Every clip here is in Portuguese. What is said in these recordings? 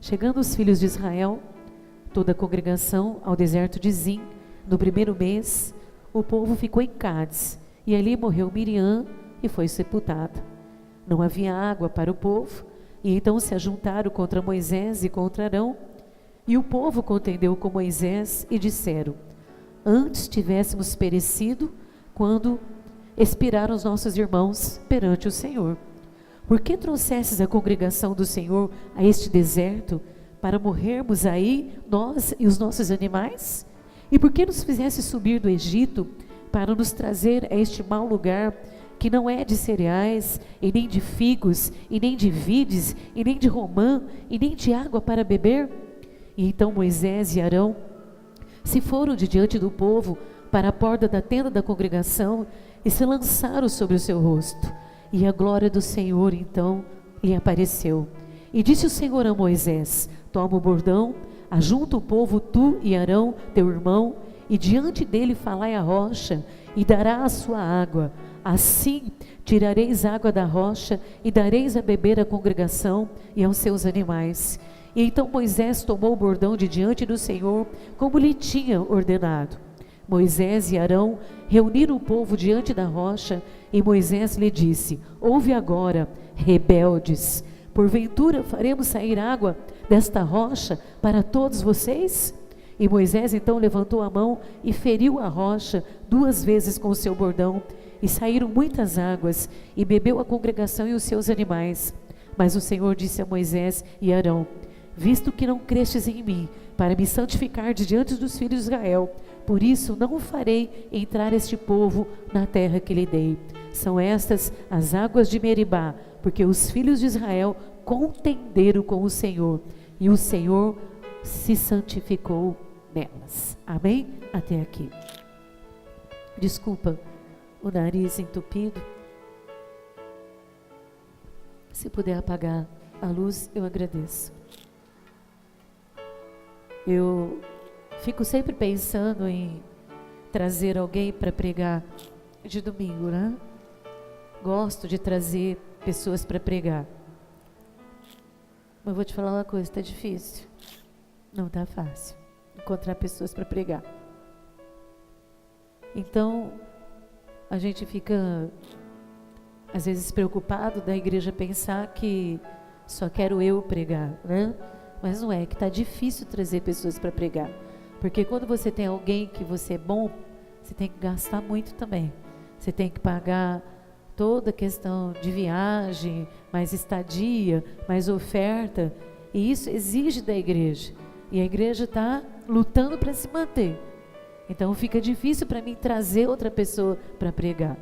Chegando os filhos de Israel, toda a congregação, ao deserto de Zim, no primeiro mês, o povo ficou em Cádiz, e ali morreu Miriam e foi sepultada. Não havia água para o povo, e então se ajuntaram contra Moisés e contra Arão, e o povo contendeu com Moisés e disseram: antes tivéssemos perecido quando expiraram os nossos irmãos perante o Senhor. Por que trouxestes a congregação do Senhor a este deserto, para morrermos aí, nós e os nossos animais? E por que nos fizeste subir do Egito, para nos trazer a este mau lugar, que não é de cereais, e nem de figos, e nem de vides, e nem de romã, e nem de água para beber? E então Moisés e Arão se foram de diante do povo para a porta da tenda da congregação, e se lançaram sobre o seu rosto. E a glória do Senhor então lhe apareceu. E disse o Senhor a Moisés: toma o bordão, ajunta o povo, tu e Arão, teu irmão, e diante dele falai a rocha, e dará a sua água. Assim tirareis água da rocha, e dareis a beber à congregação e aos seus animais. E então Moisés tomou o bordão de diante do Senhor, como lhe tinha ordenado. Moisés e Arão reuniram o povo diante da rocha, e Moisés lhe disse: ouve agora, rebeldes, porventura faremos sair água desta rocha para todos vocês? E Moisés então levantou a mão e feriu a rocha 2 vezes com o seu bordão, e saíram muitas águas, e bebeu a congregação e os seus animais. Mas o Senhor disse a Moisés e Arão: visto que não crestes em mim, para me santificar diante dos filhos de Israel, por isso não farei entrar este povo na terra que lhe dei. São estas as águas de Meribá, porque os filhos de Israel contenderam com o Senhor, e o Senhor se santificou nelas. Amém? Até aqui. Desculpa o nariz entupido. Se puder apagar a luz, eu agradeço. Eu fico sempre pensando em trazer alguém para pregar de domingo, né? Gosto de trazer pessoas para pregar. Mas vou te falar uma coisa, está difícil. Não está fácil encontrar pessoas para pregar. Então, a gente fica, às vezes, preocupado da igreja pensar que só quero eu pregar, né? Mas não é, que está difícil trazer pessoas para pregar. Porque quando você tem alguém que você é bom, você tem que gastar muito também. Você tem que pagar toda a questão de viagem, mais estadia, mais oferta. E isso exige da igreja. E a igreja está lutando para se manter. Então fica difícil para mim trazer outra pessoa para pregar.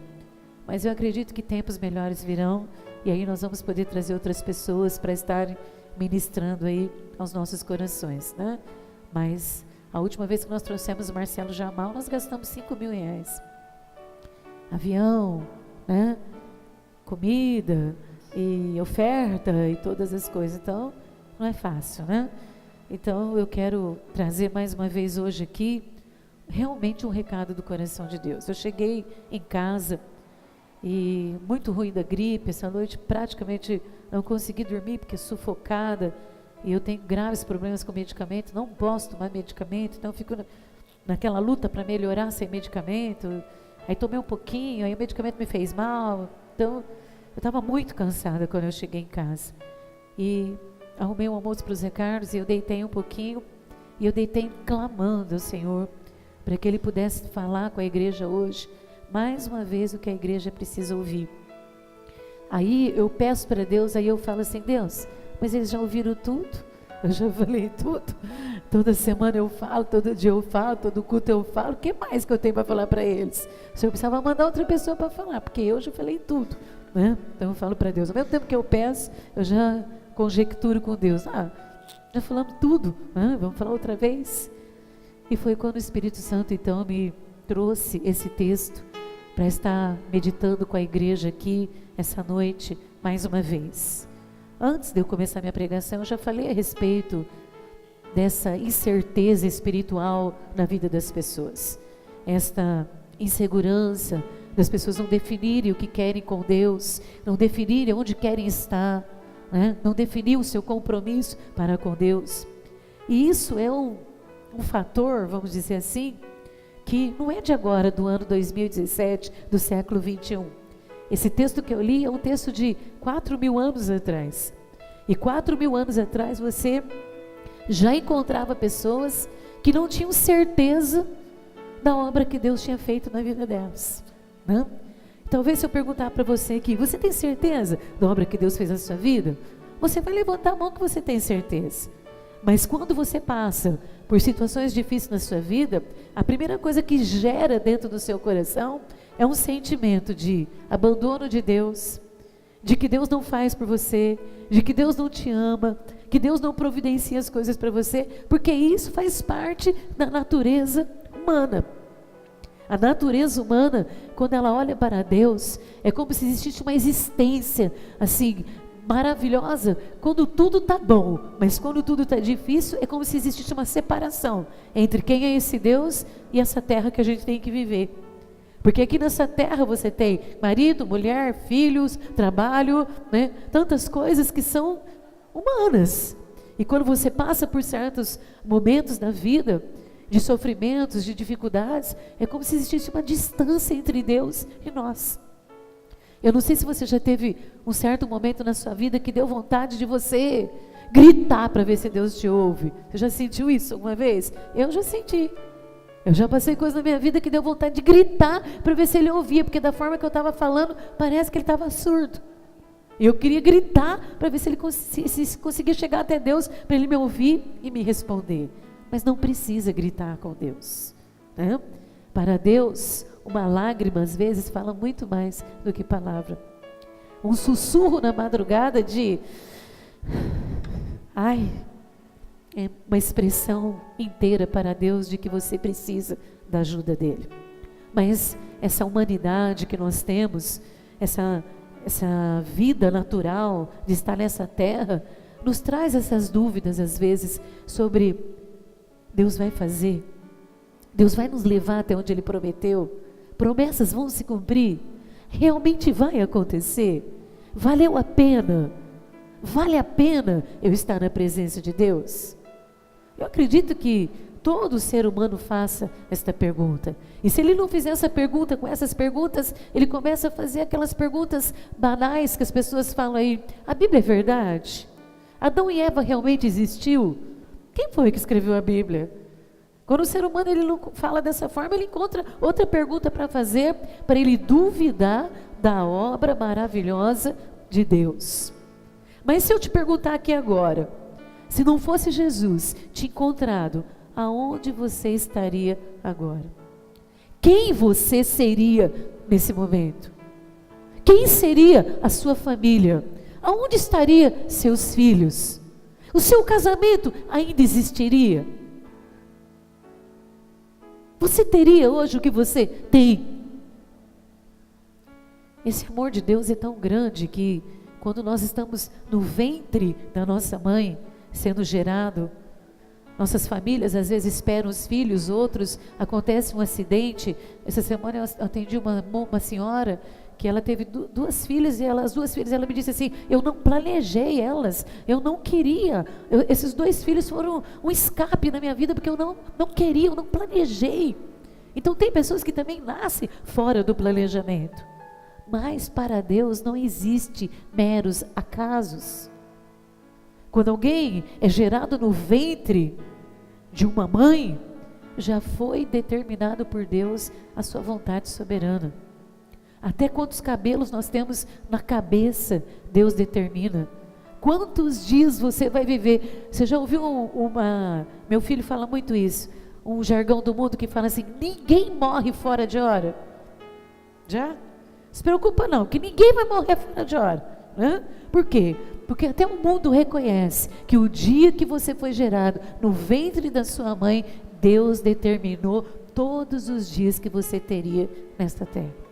Mas eu acredito que tempos melhores virão. E aí nós vamos poder trazer outras pessoas para estarem ministrando aí aos nossos corações, né? Mas a última vez que nós trouxemos o Marcelo Jamal, nós gastamos R$5.000. Avião, né? Comida e oferta e todas as coisas. Então, não é fácil, né? Então, eu quero trazer mais uma vez hoje aqui realmente um recado do coração de Deus. Eu cheguei em casa e muito ruim da gripe, essa noite praticamente não consegui dormir porque sufocada, e eu tenho graves problemas com medicamento, não posso tomar medicamento, então fico naquela luta para melhorar sem medicamento. Aí tomei um pouquinho, aí o medicamento me fez mal, então eu estava muito cansada quando eu cheguei em casa. E arrumei um almoço para o Zé Carlos e eu deitei um pouquinho, e eu deitei clamando ao Senhor para que Ele pudesse falar com a igreja hoje, mais uma vez o que a igreja precisa ouvir. Aí eu peço para Deus, aí eu falo assim: Deus, mas eles já ouviram tudo? Eu já falei tudo. Toda semana eu falo, todo dia eu falo, todo culto eu falo. O que mais que eu tenho para falar para eles? O Senhor precisava mandar outra pessoa para falar, porque eu já falei tudo, né? Então eu falo para Deus, ao mesmo tempo que eu peço, eu já conjecturo com Deus. Já falamos tudo, né? Vamos falar outra vez? E foi quando o Espírito Santo então me trouxe esse texto para estar meditando com a igreja aqui essa noite mais uma vez. Antes de eu começar a minha pregação, eu já falei a respeito dessa incerteza espiritual na vida das pessoas. Esta insegurança das pessoas não definirem o que querem com Deus, não definirem onde querem estar, né? Não definiu o seu compromisso para com Deus. E isso é um fator, vamos dizer assim, que não é de agora, do ano 2017, do século 21. Esse texto que eu li é um texto de 4.000 anos atrás. E 4.000 anos atrás você já encontrava pessoas que não tinham certeza da obra que Deus tinha feito na vida delas, né? Talvez se eu perguntar para você aqui, você tem certeza da obra que Deus fez na sua vida? Você vai levantar a mão que você tem certeza. Mas quando você passa por situações difíceis na sua vida, a primeira coisa que gera dentro do seu coração é um sentimento de abandono de Deus, de que Deus não faz por você, de que Deus não te ama, que Deus não providencia as coisas para você, porque isso faz parte da natureza humana. A natureza humana, quando ela olha para Deus, é como se existisse uma existência assim maravilhosa quando tudo está bom, mas quando tudo está difícil é como se existisse uma separação entre quem é esse Deus e essa terra que a gente tem que viver. Porque aqui nessa terra você tem marido, mulher, filhos, trabalho, né? Tantas coisas que são humanas. E quando você passa por certos momentos da vida, de sofrimentos, de dificuldades, é como se existisse uma distância entre Deus e nós. Eu não sei se você já teve um certo momento na sua vida que deu vontade de você gritar para ver se Deus te ouve. Você já sentiu isso alguma vez? Eu já senti. Eu já passei coisa na minha vida que deu vontade de gritar para ver se Ele ouvia, porque da forma que eu estava falando, parece que Ele estava surdo. E eu queria gritar para ver se Ele conseguia chegar até Deus, para Ele me ouvir e me responder. Mas não precisa gritar com Deus, né? Para Deus, uma lágrima às vezes fala muito mais do que palavra. Um sussurro na madrugada de ai, é uma expressão inteira para Deus de que você precisa da ajuda dEle. Mas essa humanidade que nós temos, essa vida natural de estar nessa terra, nos traz essas dúvidas às vezes sobre Deus vai fazer, Deus vai nos levar até onde Ele prometeu, promessas vão se cumprir, realmente vai acontecer, valeu a pena, vale a pena eu estar na presença de Deus? Eu acredito que todo ser humano faça esta pergunta, e se ele não fizer essa pergunta, com essas perguntas, ele começa a fazer aquelas perguntas banais que as pessoas falam aí, a Bíblia é verdade? Adão e Eva realmente existiu? Quem foi que escreveu a Bíblia? Quando o ser humano ele não fala dessa forma, ele encontra outra pergunta para fazer, para ele duvidar da obra maravilhosa de Deus. Mas se eu te perguntar aqui agora, se não fosse Jesus te encontrado, aonde você estaria agora? Quem você seria nesse momento? Quem seria a sua família? Aonde estaria seus filhos? O seu casamento ainda existiria? Você teria hoje o que você tem? Esse amor de Deus é tão grande que quando nós estamos no ventre da nossa mãe, sendo gerado, nossas famílias às vezes esperam os filhos, outros acontece um acidente. Essa semana eu atendi uma senhora que ela teve duas filhas, e as duas filhas, ela me disse assim, eu não planejei elas, eu não queria, esses dois filhos foram um escape na minha vida, porque eu não queria, eu não planejei. Então tem pessoas que também nascem fora do planejamento, mas para Deus não existe meros acasos. Quando alguém é gerado no ventre de uma mãe, já foi determinado por Deus a sua vontade soberana. Até quantos cabelos nós temos na cabeça, Deus determina. Quantos dias você vai viver? Você já ouviu meu filho fala muito isso, um jargão do mundo que fala assim, ninguém morre fora de hora. Já? Não se preocupa não, que ninguém vai morrer fora de hora. Né? Por quê? Porque até o mundo reconhece que o dia que você foi gerado no ventre da sua mãe, Deus determinou todos os dias que você teria nesta terra.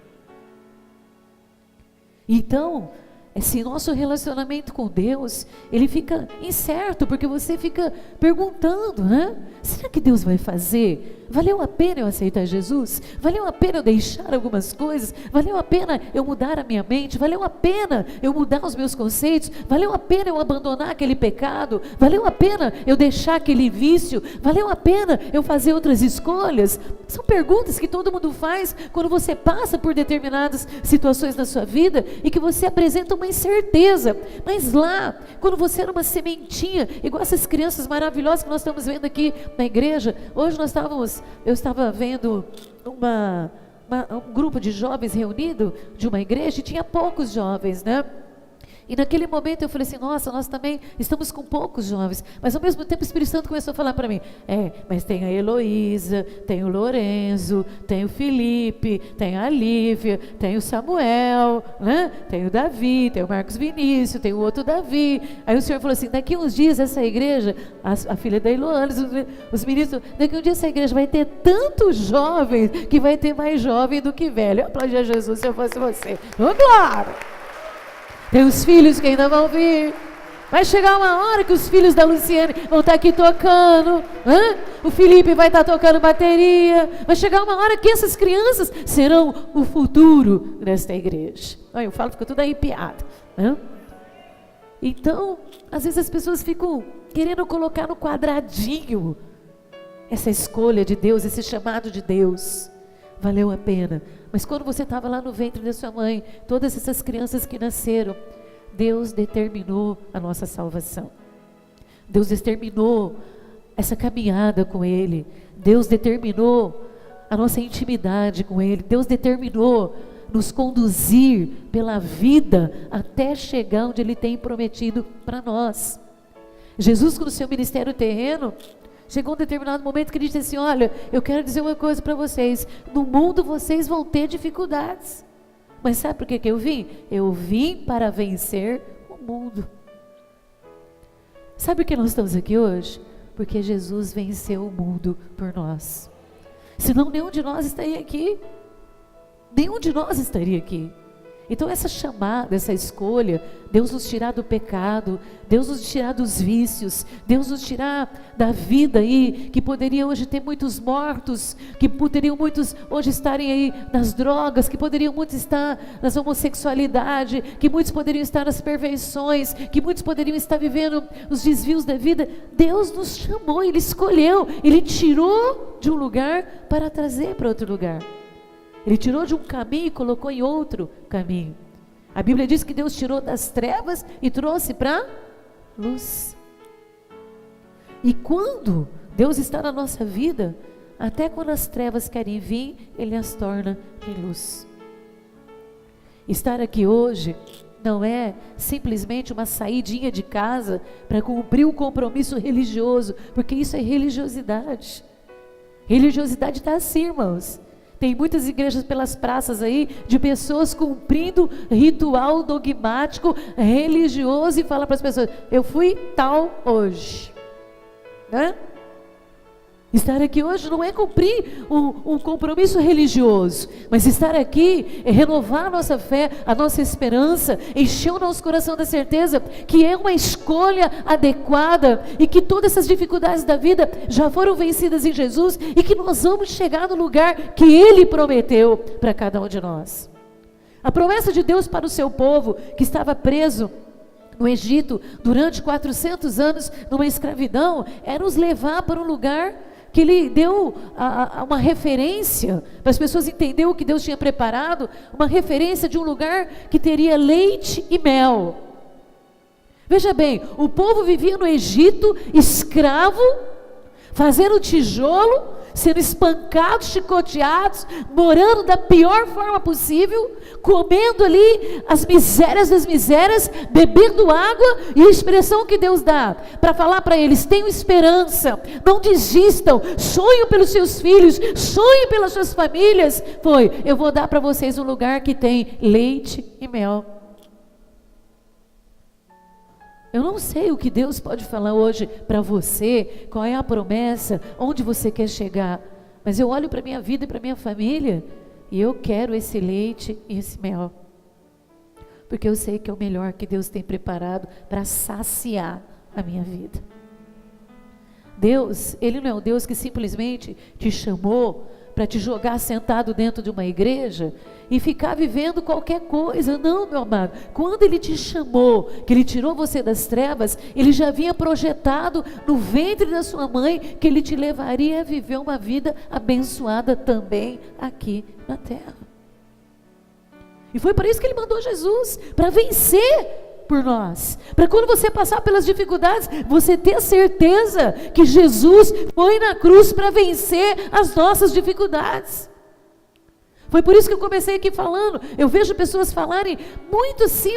Então, esse nosso relacionamento com Deus, ele fica incerto, porque você fica perguntando, né? Será que Deus vai fazer? Valeu a pena eu aceitar Jesus? Valeu a pena eu deixar algumas coisas? Valeu a pena eu mudar a minha mente? Valeu a pena eu mudar os meus conceitos? Valeu a pena eu abandonar aquele pecado? Valeu a pena eu deixar aquele vício? Valeu a pena eu fazer outras escolhas? São perguntas que todo mundo faz quando você passa por determinadas situações na sua vida e que você apresenta uma incerteza. Mas lá, quando você era uma sementinha, igual essas crianças maravilhosas que nós estamos vendo aqui na igreja, hoje eu estava vendo um grupo de jovens reunido de uma igreja e tinha poucos jovens, né? E naquele momento eu falei assim, nossa, nós também estamos com poucos jovens. Mas ao mesmo tempo o Espírito Santo começou a falar para mim, mas tem a Heloísa, tem o Lorenzo, tem o Felipe, tem a Lívia, tem o Samuel, né? Tem o Davi, tem o Marcos Vinícius, tem o outro Davi. Aí o Senhor falou assim, daqui uns dias essa igreja, a filha da Eloane, os meninos, daqui um dia essa igreja vai ter tantos jovens que vai ter mais jovem do que velho. Eu aplaudi a Jesus se eu fosse você. Oh, glória! Tem os filhos que ainda vão vir. Vai chegar uma hora que os filhos da Luciane vão estar aqui tocando. O Felipe vai estar tocando bateria. Vai chegar uma hora que essas crianças serão o futuro desta igreja. Eu falo, fica tudo arrepiado. Então, às vezes as pessoas ficam querendo colocar no quadradinho essa escolha de Deus, esse chamado de Deus. Valeu a pena. Mas quando você estava lá no ventre da sua mãe, todas essas crianças que nasceram, Deus determinou a nossa salvação. Deus determinou essa caminhada com Ele. Deus determinou a nossa intimidade com Ele. Deus determinou nos conduzir pela vida até chegar onde Ele tem prometido para nós. Jesus, com o seu ministério terreno, chegou um determinado momento que ele disse assim, olha, eu quero dizer uma coisa para vocês, no mundo vocês vão ter dificuldades, mas sabe por que eu vim? Eu vim para vencer o mundo. Sabe por que nós estamos aqui hoje? Porque Jesus venceu o mundo por nós, senão nenhum de nós estaria aqui, Então essa chamada, essa escolha, Deus nos tirar do pecado, Deus nos tirar dos vícios, Deus nos tirar da vida aí, que poderia hoje ter muitos mortos, que poderiam muitos hoje estarem aí nas drogas, que poderiam muitos estar nas homossexualidade, que muitos poderiam estar nas perversões, que muitos poderiam estar vivendo os desvios da vida. Deus nos chamou, Ele escolheu, Ele tirou de um lugar para trazer para outro lugar. Ele tirou de um caminho e colocou em outro caminho. A Bíblia diz que Deus tirou das trevas e trouxe para luz. E quando Deus está na nossa vida, até quando as trevas querem vir, Ele as torna em luz. Estar aqui hoje não é simplesmente uma saidinha de casa para cumprir um compromisso religioso, porque isso é religiosidade. Religiosidade está assim, irmãos. Tem muitas igrejas pelas praças aí, de pessoas cumprindo ritual dogmático, religioso, e fala para as pessoas, eu fui tal hoje. Estar aqui hoje não é cumprir um compromisso religioso, mas estar aqui é renovar a nossa fé, a nossa esperança, encher o nosso coração da certeza que é uma escolha adequada e que todas essas dificuldades da vida já foram vencidas em Jesus e que nós vamos chegar no lugar que Ele prometeu para cada um de nós. A promessa de Deus para o seu povo que estava preso no Egito durante 400 anos numa escravidão era nos levar para um lugar que Ele deu uma referência, para as pessoas entenderem o que Deus tinha preparado, uma referência de um lugar que teria leite e mel. Veja bem, o povo vivia no Egito, escravo, fazendo tijolo, sendo espancados, chicoteados, morando da pior forma possível, comendo ali as misérias das misérias, bebendo água, e a expressão que Deus dá para falar para eles, tenham esperança, não desistam, sonhem pelos seus filhos, sonhem pelas suas famílias, foi, eu vou dar para vocês um lugar que tem leite e mel. Eu não sei o que Deus pode falar hoje para você, qual é a promessa, onde você quer chegar, mas eu olho para a minha vida e para a minha família, e eu quero esse leite e esse mel. porque eu sei que é o melhor que Deus tem preparado para saciar a minha vida. Deus, Ele não é o Deus que simplesmente te chamou para te jogar sentado dentro de uma igreja e ficar vivendo qualquer coisa. Não, meu amado. Quando Ele te chamou, que Ele tirou você das trevas, Ele já havia projetado no ventre da sua mãe que Ele te levaria a viver uma vida abençoada também aqui na terra. E foi por isso que Ele mandou Jesus, para vencer por nós, para quando você passar pelas dificuldades, você ter certeza que Jesus foi na cruz para vencer as nossas dificuldades. Foi por isso que eu comecei aqui falando. Eu vejo pessoas falarem muito assim,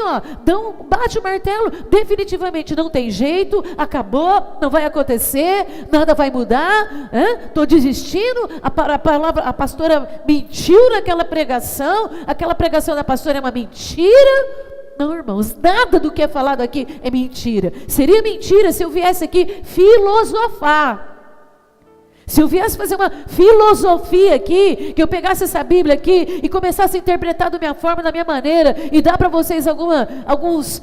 bate o martelo, definitivamente não tem jeito, acabou, não vai acontecer, nada vai mudar, estou desistindo, a pastora mentiu naquela pregação, aquela pregação da pastora é uma mentira. Não, irmãos, nada do que é falado aqui é mentira. Seria mentira se eu viesse aqui filosofar. Se eu viesse fazer uma filosofia aqui, que eu pegasse essa Bíblia aqui e começasse a interpretar da minha forma, da minha maneira, e dar para vocês alguns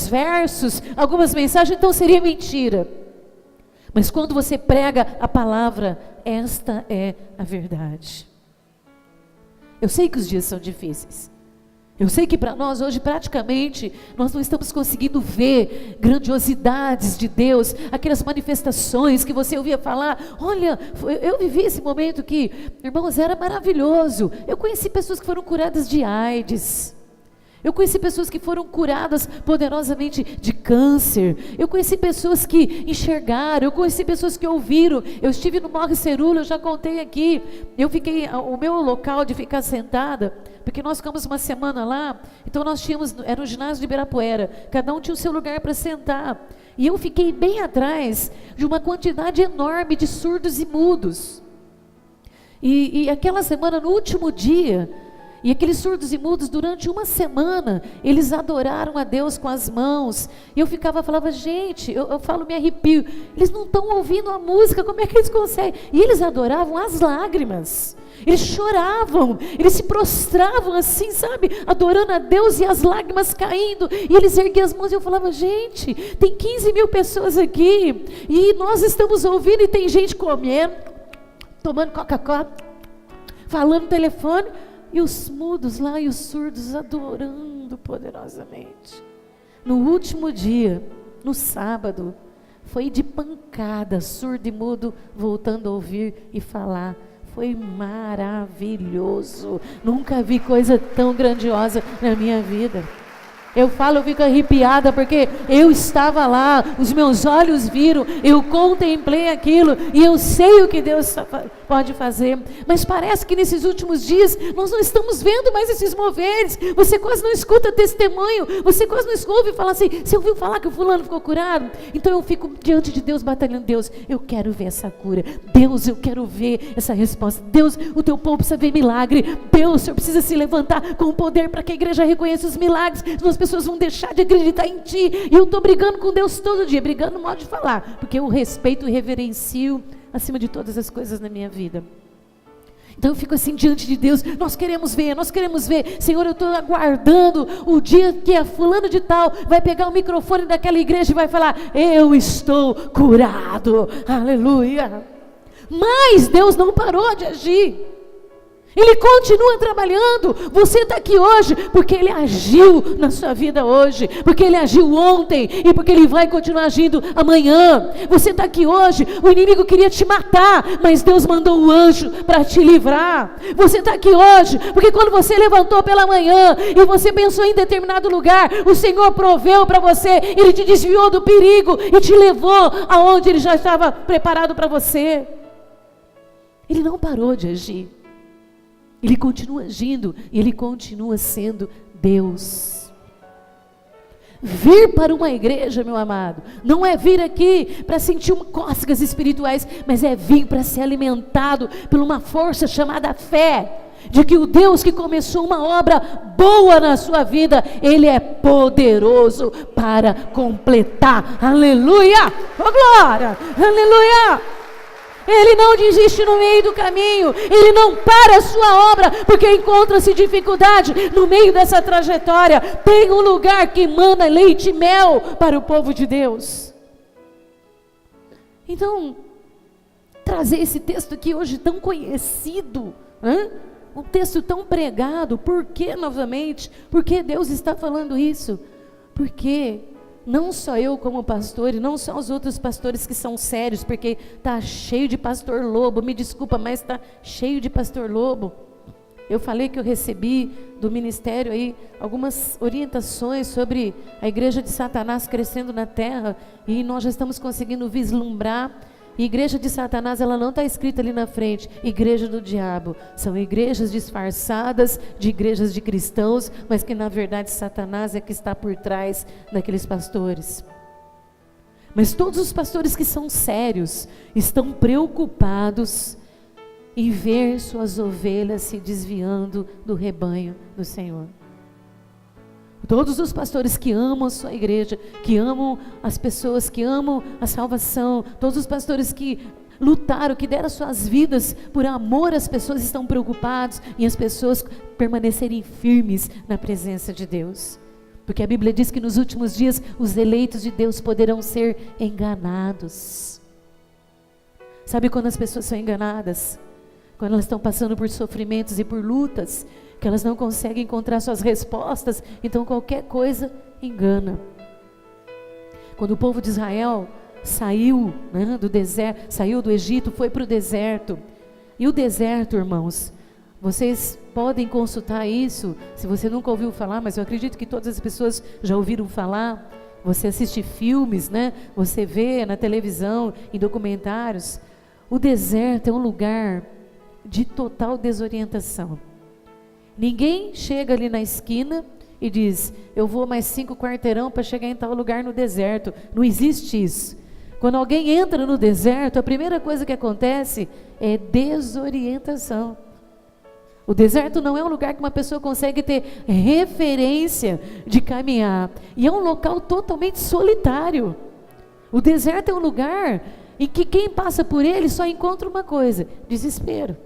versos, algumas mensagens, então seria mentira. Mas quando você prega a palavra, esta é a verdade. Eu sei que os dias são difíceis. Eu sei que para nós hoje praticamente nós não estamos conseguindo ver grandiosidades de Deus, aquelas manifestações que você ouvia falar. Olha, eu vivi esse momento que, irmãos, era maravilhoso. Eu conheci pessoas que foram curadas de AIDS. Eu conheci pessoas que foram curadas poderosamente de câncer. Eu conheci pessoas que enxergaram. Eu conheci pessoas que ouviram. Eu estive no Morre Cerula, eu já contei aqui. Eu fiquei, o meu local de ficar sentada, porque nós ficamos uma semana lá, então nós tínhamos, era no ginásio de Ibirapuera, cada um tinha o seu lugar para sentar. E eu fiquei bem atrás de uma quantidade enorme de surdos e mudos. E aquela semana, no último dia, e aqueles surdos e mudos, durante uma semana, eles adoraram a Deus com as mãos. E eu falava, gente, eu falo, me arrepio. Eles não estão ouvindo a música, como é que eles conseguem? E eles adoravam as lágrimas. Eles choravam, eles se prostravam assim, sabe? Adorando a Deus e as lágrimas caindo. E eles erguiam as mãos e eu falava, gente, tem 15 mil pessoas aqui. E nós estamos ouvindo e tem gente comendo, tomando Coca-Cola, falando no telefone. E os mudos lá e os surdos adorando poderosamente. No último dia, no sábado, foi de pancada, surdo e mudo voltando a ouvir e falar. Foi maravilhoso. Nunca vi coisa tão grandiosa na minha vida. Eu fico arrepiada porque eu estava lá, os meus olhos viram, eu contemplei aquilo e eu sei o que Deus pode fazer. Mas parece que nesses últimos dias nós não estamos vendo mais esses moveres. Você quase não escuta testemunho, você quase não ouve falar assim, você ouviu falar que o fulano ficou curado? Então eu fico diante de Deus batalhando, Deus, eu quero ver essa cura. Deus, eu quero ver essa resposta. Deus, o teu povo precisa ver milagre. Deus, o Senhor precisa se levantar com o poder para que a igreja reconheça os milagres. As pessoas vão deixar de acreditar em ti. E eu estou brigando com Deus todo dia, brigando no modo de falar, porque eu respeito e reverencio acima de todas as coisas na minha vida. Então eu fico assim diante de Deus, nós queremos ver, Senhor, eu estou aguardando o dia que a fulano de tal vai pegar o microfone daquela igreja e vai falar, eu estou curado, aleluia. Mas Deus não parou de agir. Ele continua trabalhando. Você está aqui hoje porque Ele agiu na sua vida hoje, porque Ele agiu ontem e porque Ele vai continuar agindo amanhã. Você está aqui hoje, o inimigo queria te matar, mas Deus mandou um anjo para te livrar. Você está aqui hoje porque quando você levantou pela manhã e você pensou em determinado lugar, o Senhor proveu para você, Ele te desviou do perigo e te levou aonde Ele já estava preparado para você. Ele não parou de agir. Ele continua agindo e Ele continua sendo Deus. Vir para uma igreja, meu amado, não é vir aqui para sentir cócegas espirituais, mas é vir para ser alimentado por uma força chamada fé, de que o Deus que começou uma obra boa na sua vida, Ele é poderoso para completar. Aleluia! Oh glória! Aleluia! Ele não desiste no meio do caminho, Ele não para a sua obra, porque encontra-se dificuldade no meio dessa trajetória. Tem um lugar que emana leite e mel para o povo de Deus. Então, trazer esse texto aqui hoje tão conhecido, um texto tão pregado, por que novamente? Por que Deus está falando isso? Porque não só eu como pastor, e não só os outros pastores que são sérios, porque está cheio de pastor lobo, me desculpa, mas está cheio de pastor lobo. Eu falei que eu recebi do ministério aí algumas orientações sobre a igreja de Satanás crescendo na terra, e nós já estamos conseguindo vislumbrar. Igreja de Satanás, ela não está escrita ali na frente, igreja do diabo. São igrejas disfarçadas de igrejas de cristãos, mas que na verdade Satanás é que está por trás daqueles pastores. Mas todos os pastores que são sérios estão preocupados em ver suas ovelhas se desviando do rebanho do Senhor. Todos os pastores que amam a sua igreja, que amam as pessoas, que amam a salvação, todos os pastores que lutaram, que deram suas vidas por amor às pessoas, estão preocupados em as pessoas permanecerem firmes na presença de Deus. Porque a Bíblia diz que nos últimos dias os eleitos de Deus poderão ser enganados. Sabe quando as pessoas são enganadas? Quando elas estão passando por sofrimentos e por lutas, que elas não conseguem encontrar suas respostas, então qualquer coisa engana. Quando o povo de Israel saiu do deserto, saiu do Egito, foi para o deserto. E o deserto, irmãos, vocês podem consultar isso, se você nunca ouviu falar, mas eu acredito que todas as pessoas já ouviram falar. Você assiste filmes, você vê na televisão, em documentários. O deserto é um lugar de total desorientação. Ninguém chega ali na esquina e diz, eu vou mais 5 quarteirão para chegar em tal lugar no deserto. Não existe isso. Quando alguém entra no deserto, a primeira coisa que acontece é desorientação. O deserto não é um lugar que uma pessoa consegue ter referência de caminhar. E é um local totalmente solitário. O deserto é um lugar em que quem passa por ele só encontra uma coisa, desespero.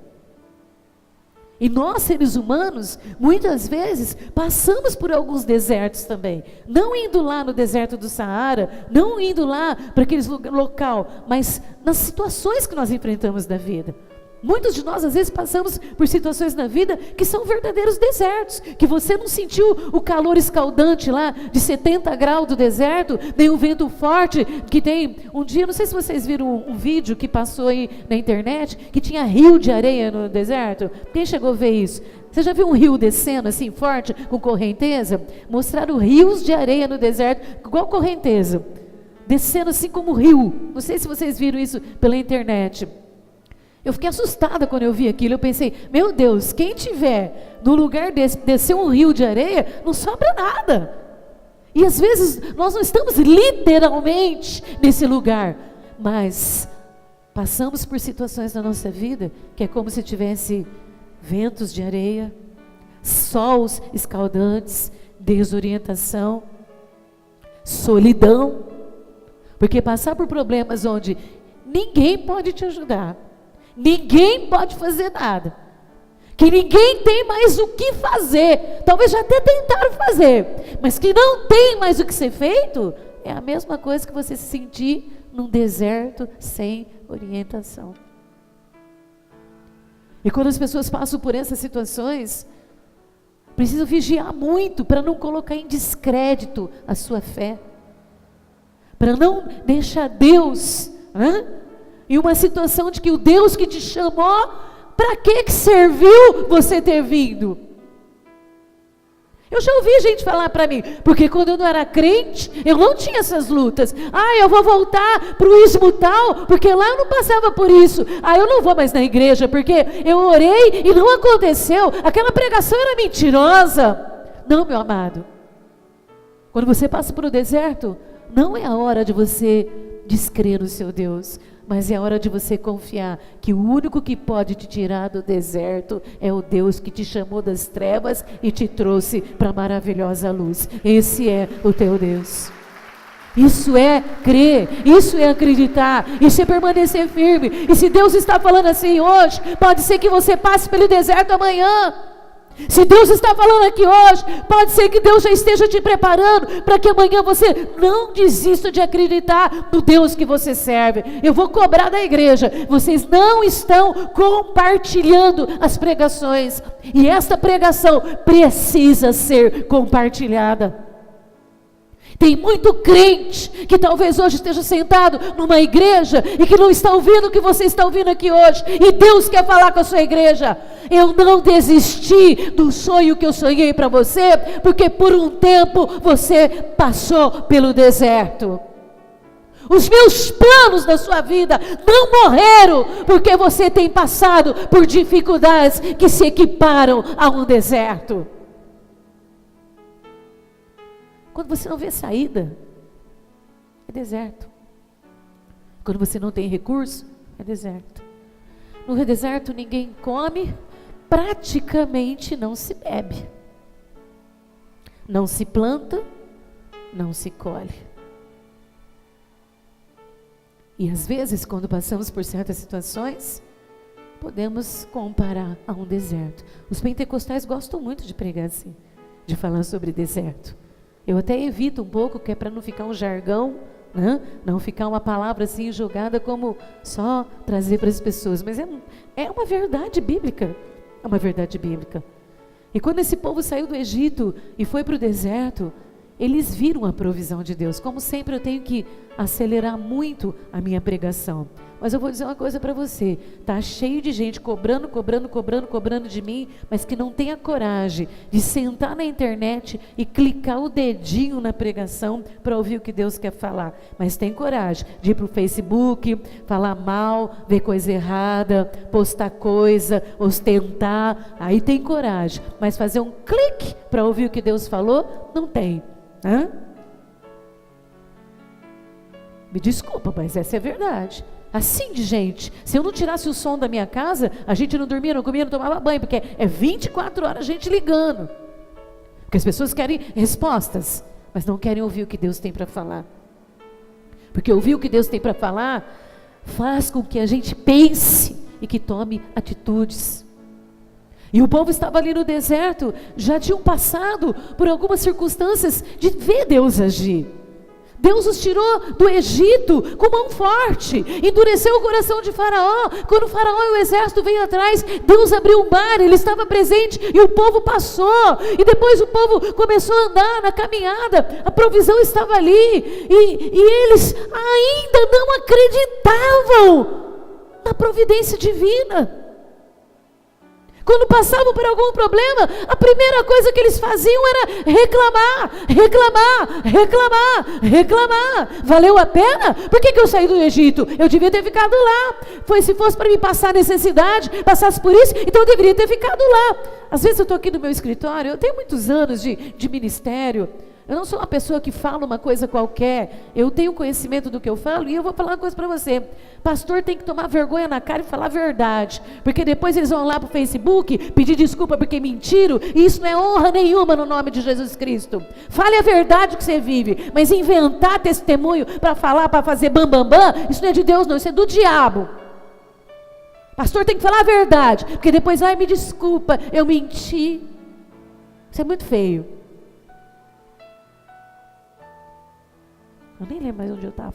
E nós, seres humanos, muitas vezes passamos por alguns desertos também. Não indo lá no deserto do Saara, não indo lá para aquele local, mas nas situações que nós enfrentamos na vida. Muitos de nós às vezes passamos por situações na vida que são verdadeiros desertos, que você não sentiu o calor escaldante lá de 70 graus do deserto, nem o vento forte que tem. Um dia, não sei se vocês viram um vídeo que passou aí na internet, que tinha rio de areia no deserto. Quem chegou a ver isso? Você já viu um rio descendo assim forte, com correnteza? Mostraram rios de areia no deserto, igual correnteza, descendo assim como rio. Não sei se vocês viram isso pela internet. Eu fiquei assustada quando eu vi aquilo. Eu pensei, meu Deus, quem tiver no lugar desse, descer um rio de areia, não sobra nada. E às vezes nós não estamos literalmente nesse lugar, mas passamos por situações na nossa vida que é como se tivesse ventos de areia, sols escaldantes, desorientação, solidão. Porque passar por problemas onde ninguém pode te ajudar, ninguém pode fazer nada, que ninguém tem mais o que fazer, talvez já até tentaram fazer, mas que não tem mais o que ser feito, é a mesma coisa que você se sentir num deserto sem orientação. E quando as pessoas passam por essas situações, precisam vigiar muito para não colocar em descrédito a sua fé, para não deixar Deus em uma situação de que o Deus que te chamou, para que serviu você ter vindo? Eu já ouvi gente falar para mim, porque quando eu não era crente, eu não tinha essas lutas. Eu vou voltar para o ismo tal, porque lá eu não passava por isso. Eu não vou mais na igreja, porque eu orei e não aconteceu. Aquela pregação era mentirosa. Não, meu amado. Quando você passa por um deserto, não é a hora de você descrer no seu Deus, mas é hora de você confiar que o único que pode te tirar do deserto é o Deus que te chamou das trevas e te trouxe para a maravilhosa luz. Esse é o teu Deus. Isso é crer, isso é acreditar, isso é permanecer firme. E se Deus está falando assim hoje, pode ser que você passe pelo deserto amanhã. Se Deus está falando aqui hoje, pode ser que Deus já esteja te preparando para que amanhã você não desista de acreditar no Deus que você serve. Eu vou cobrar da igreja, vocês não estão compartilhando as pregações, e esta pregação precisa ser compartilhada. Tem muito crente que talvez hoje esteja sentado numa igreja e que não está ouvindo o que você está ouvindo aqui hoje, e Deus quer falar com a sua igreja. Eu não desisti do sonho que eu sonhei para você, porque por um tempo você passou pelo deserto. Os meus planos na sua vida não morreram, porque você tem passado por dificuldades que se equiparam a um deserto. Quando você não vê saída, é deserto. Quando você não tem recurso, é deserto. No deserto ninguém come, praticamente não se bebe. Não se planta, não se colhe. E às vezes, quando passamos por certas situações, podemos comparar a um deserto. Os pentecostais gostam muito de pregar assim, de falar sobre deserto. Eu até evito um pouco, que é para não ficar um jargão, né? Não ficar uma palavra assim jogada como só trazer para as pessoas. Mas é uma verdade bíblica. É uma verdade bíblica. E quando esse povo saiu do Egito e foi para o deserto, eles viram a provisão de Deus. Como sempre, eu tenho que acelerar muito a minha pregação. Mas eu vou dizer uma coisa para você. Está cheio de gente cobrando de mim, mas que não tem a coragem de sentar na internet e clicar o dedinho na pregação para ouvir o que Deus quer falar. Mas tem coragem de ir para o Facebook, falar mal, ver coisa errada, postar coisa, ostentar. Aí tem coragem. Mas fazer um clique para ouvir o que Deus falou, não tem. Hã? Me desculpa, mas essa é a verdade. Assim de gente. Se eu não tirasse o som da minha casa, a gente não dormia, não comia, não tomava banho, porque é 24 horas a gente ligando. Porque as pessoas querem respostas, mas não querem ouvir o que Deus tem para falar. Porque ouvir o que Deus tem para falar faz com que a gente pense e que tome atitudes. E o povo estava ali no deserto, já tinham passado por algumas circunstâncias de ver Deus agir. Deus os tirou do Egito com mão forte, endureceu o coração de Faraó. Quando o Faraó e o exército veio atrás, Deus abriu o mar, ele estava presente e o povo passou. E depois o povo começou a andar na caminhada, a provisão estava ali. E eles ainda não acreditavam na providência divina. Quando passavam por algum problema, a primeira coisa que eles faziam era reclamar. Valeu a pena? Por que eu saí do Egito? Eu devia ter ficado lá. Se fosse para me passar necessidade, passasse por isso, então eu deveria ter ficado lá. Às vezes eu estou aqui no meu escritório, eu tenho muitos anos de ministério. Eu não sou uma pessoa que fala uma coisa qualquer. Eu tenho conhecimento do que eu falo e eu vou falar uma coisa para você. Pastor tem que tomar vergonha na cara e falar a verdade. Porque depois eles vão lá para o Facebook pedir desculpa porque mentiram. E isso não é honra nenhuma no nome de Jesus Cristo. Fale a verdade que você vive. Mas inventar testemunho para falar, para fazer bambambam, isso não é de Deus não, isso é do diabo. Pastor tem que falar a verdade. Porque depois, me desculpa, eu menti. Isso é muito feio. Eu nem lembro mais onde eu estava.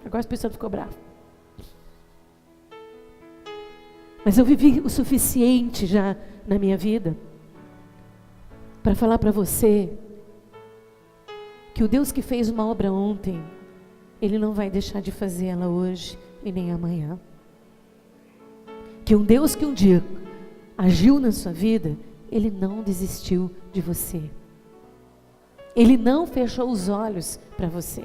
Agora a pessoa ficou brava. Mas eu vivi o suficiente já na minha vida para falar para você que o Deus que fez uma obra ontem, Ele não vai deixar de fazer ela hoje e nem amanhã. Que um Deus que um dia agiu na sua vida, Ele não desistiu de você. Ele não fechou os olhos para você.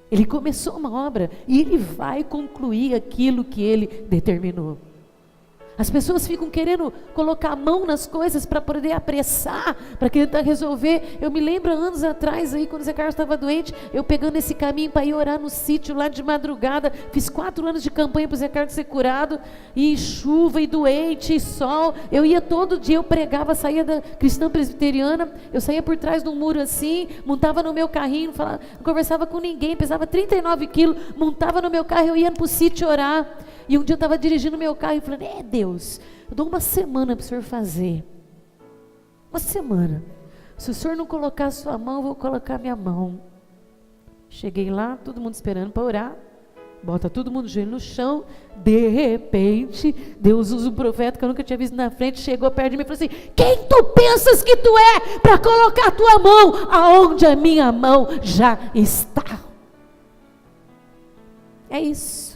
Ele começou uma obra e Ele vai concluir aquilo que Ele determinou. As pessoas ficam querendo colocar a mão nas coisas para poder apressar, para tentar resolver. Eu me lembro anos atrás, aí, quando o Zé Carlos estava doente, eu pegando esse caminho para ir orar no sítio lá de madrugada. Fiz 4 anos de campanha para o Zé Carlos ser curado, e chuva, e doente, e sol. Eu ia todo dia, eu pregava, saía da cristã presbiteriana, eu saía por trás de um muro assim, montava no meu carrinho, não conversava com ninguém, pesava 39 quilos, montava no meu carro, eu ia para o sítio orar. E um dia eu estava dirigindo meu carro e falando: Deus, eu dou uma semana para o Senhor fazer. Uma semana. Se o Senhor não colocar a sua mão, eu vou colocar a minha mão. Cheguei lá, todo mundo esperando para orar. Bota todo mundo joelho no chão. De repente, Deus usa um profeta que eu nunca tinha visto na frente. Chegou perto de mim e falou assim: quem tu pensas que tu é para colocar a tua mão aonde a minha mão já está? É isso.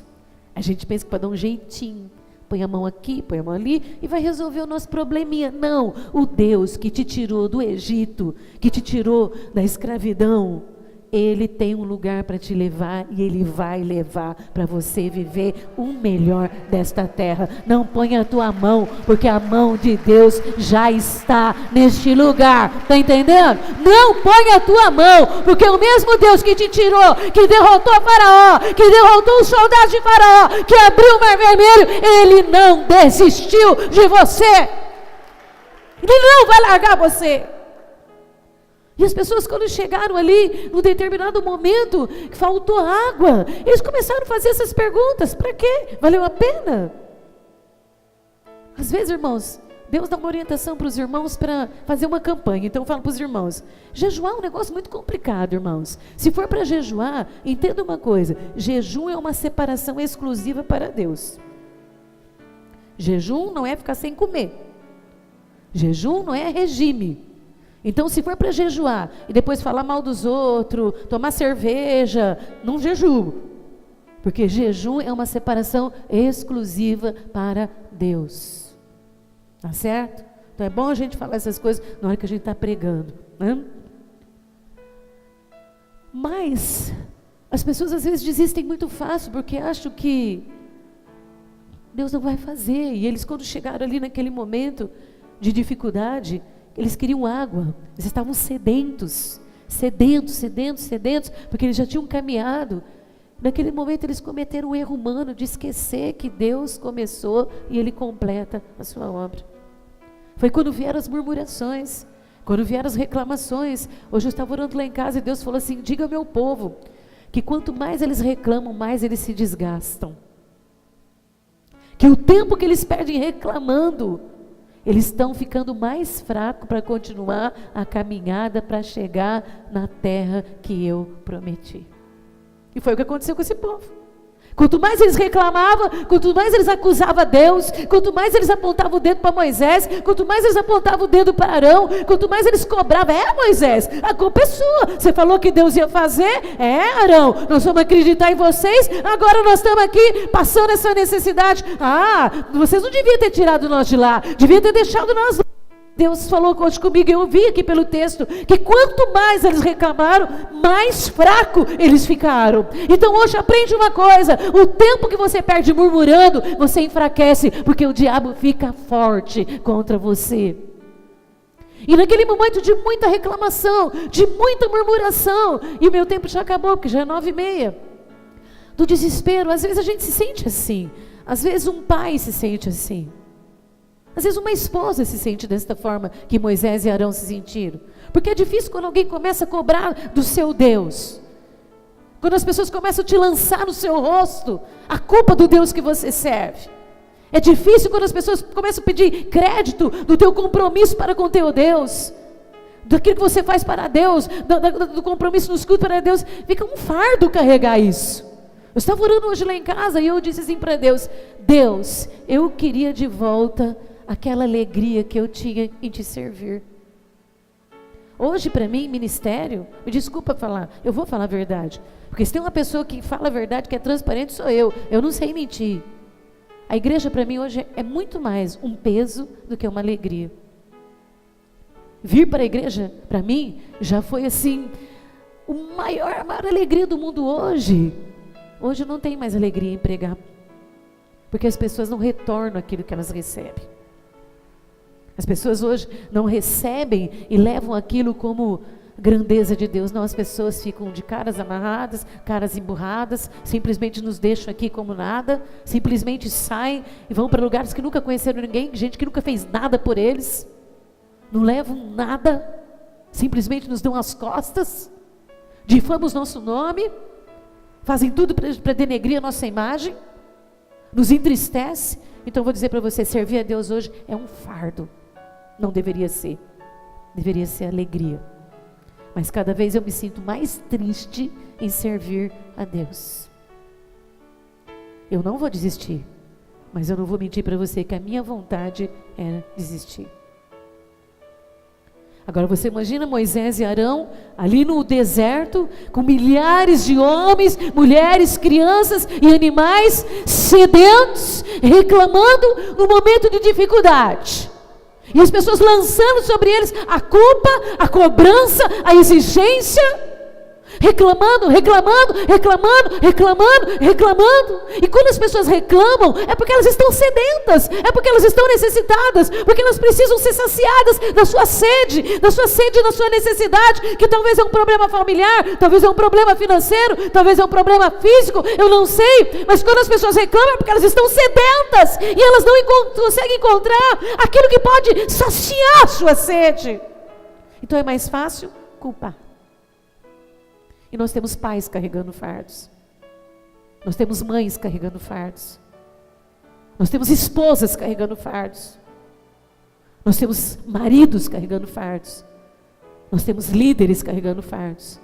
A gente pensa que para dar um jeitinho, põe a mão aqui, põe a mão ali e vai resolver o nosso probleminha. Não, o Deus que te tirou do Egito, que te tirou da escravidão, Ele tem um lugar para te levar, e Ele vai levar para você viver o melhor desta terra. Não ponha a tua mão, porque a mão de Deus já está neste lugar. Está entendendo? Não ponha a tua mão, porque o mesmo Deus que te tirou, que derrotou Faraó, que derrotou os soldados de Faraó, que abriu o mar vermelho, Ele não desistiu de você. Ele não vai largar você. E as pessoas, quando chegaram ali, num determinado momento, que faltou água, eles começaram a fazer essas perguntas: para quê? Valeu a pena? Às vezes, irmãos, Deus dá uma orientação para os irmãos para fazer uma campanha. Então eu falo para os irmãos: jejuar é um negócio muito complicado, irmãos. Se for para jejuar, entenda uma coisa: jejum é uma separação exclusiva para Deus. Jejum não é ficar sem comer. Jejum não é regime. Então, se for para jejuar e depois falar mal dos outros, tomar cerveja, não jejuo. Porque jejum é uma separação exclusiva para Deus. Tá certo? Então é bom a gente falar essas coisas na hora que a gente está pregando, né? Mas as pessoas às vezes desistem muito fácil, porque acham que Deus não vai fazer. E eles, quando chegaram ali naquele momento de dificuldade, eles queriam água, eles estavam sedentos, porque eles já tinham caminhado. Naquele momento eles cometeram o erro humano de esquecer que Deus começou e Ele completa a sua obra. Foi quando vieram as murmurações, quando vieram as reclamações. Hoje eu estava orando lá em casa e Deus falou assim: diga ao meu povo que quanto mais eles reclamam, mais eles se desgastam. Que o tempo que eles perdem reclamando, eles estão ficando mais fracos para continuar a caminhada para chegar na terra que eu prometi. E foi o que aconteceu com esse povo. Quanto mais eles reclamavam, quanto mais eles acusavam Deus, quanto mais eles apontavam o dedo para Moisés, quanto mais eles apontavam o dedo para Arão, quanto mais eles cobravam: Moisés, a culpa é sua, você falou que Deus ia fazer, Arão, nós vamos acreditar em vocês, agora nós estamos aqui passando essa necessidade. Vocês não deviam ter tirado nós de lá, deviam ter deixado nós lá. Deus falou hoje comigo, eu vi aqui pelo texto, que quanto mais eles reclamaram, mais fraco eles ficaram. Então hoje aprende uma coisa: o tempo que você perde murmurando, você enfraquece, porque o diabo fica forte contra você. E naquele momento de muita reclamação, de muita murmuração, e o meu tempo já acabou, porque já é 9h30, do desespero, às vezes a gente se sente assim, às vezes um pai se sente assim. Às vezes uma esposa se sente desta forma que Moisés e Arão se sentiram. Porque é difícil quando alguém começa a cobrar do seu Deus. Quando as pessoas começam a te lançar no seu rosto a culpa do Deus que você serve. É difícil quando as pessoas começam a pedir crédito do teu compromisso para com o teu Deus. Daquilo que você faz para Deus, do compromisso nos cultos para Deus. Fica um fardo carregar isso. Eu estava orando hoje lá em casa e eu disse assim para Deus: Deus, eu queria de volta aquela alegria que eu tinha em te servir. Hoje para mim, ministério, me desculpa falar, eu vou falar a verdade, porque se tem uma pessoa que fala a verdade, que é transparente, sou eu não sei mentir. A igreja para mim hoje é muito mais um peso do que uma alegria. Vir para a igreja, para mim, já foi assim, a maior alegria do mundo hoje. Hoje eu não tenho mais alegria em pregar. Porque as pessoas não retornam aquilo que elas recebem. As pessoas hoje não recebem e levam aquilo como grandeza de Deus. Não, as pessoas ficam de caras amarradas, caras emburradas, simplesmente nos deixam aqui como nada, simplesmente saem e vão para lugares que nunca conheceram ninguém, gente que nunca fez nada por eles, não levam nada, simplesmente nos dão as costas, difamam o nosso nome, fazem tudo para denegrir a nossa imagem, nos entristece. Então eu vou dizer para você, servir a Deus hoje é um fardo. Não deveria ser, deveria ser alegria. Mas cada vez eu me sinto mais triste em servir a Deus. Eu não vou desistir, mas eu não vou mentir para você que a minha vontade era desistir. Agora você imagina Moisés e Arão ali no deserto, com milhares de homens, mulheres, crianças e animais sedentos, reclamando no momento de dificuldade. E as pessoas lançando sobre eles a culpa, a cobrança, a exigência, reclamando. E quando as pessoas reclamam, é porque elas estão sedentas, é porque elas estão necessitadas, porque elas precisam ser saciadas da sua sede, da sua necessidade, que talvez é um problema familiar, talvez é um problema financeiro, talvez é um problema físico, eu não sei, mas quando as pessoas reclamam é porque elas estão sedentas, e elas não conseguem encontrar aquilo que pode saciar a sua sede. Então é mais fácil culpar. E nós temos pais carregando fardos. Nós temos mães carregando fardos. Nós temos esposas carregando fardos. Nós temos maridos carregando fardos. Nós temos líderes carregando fardos.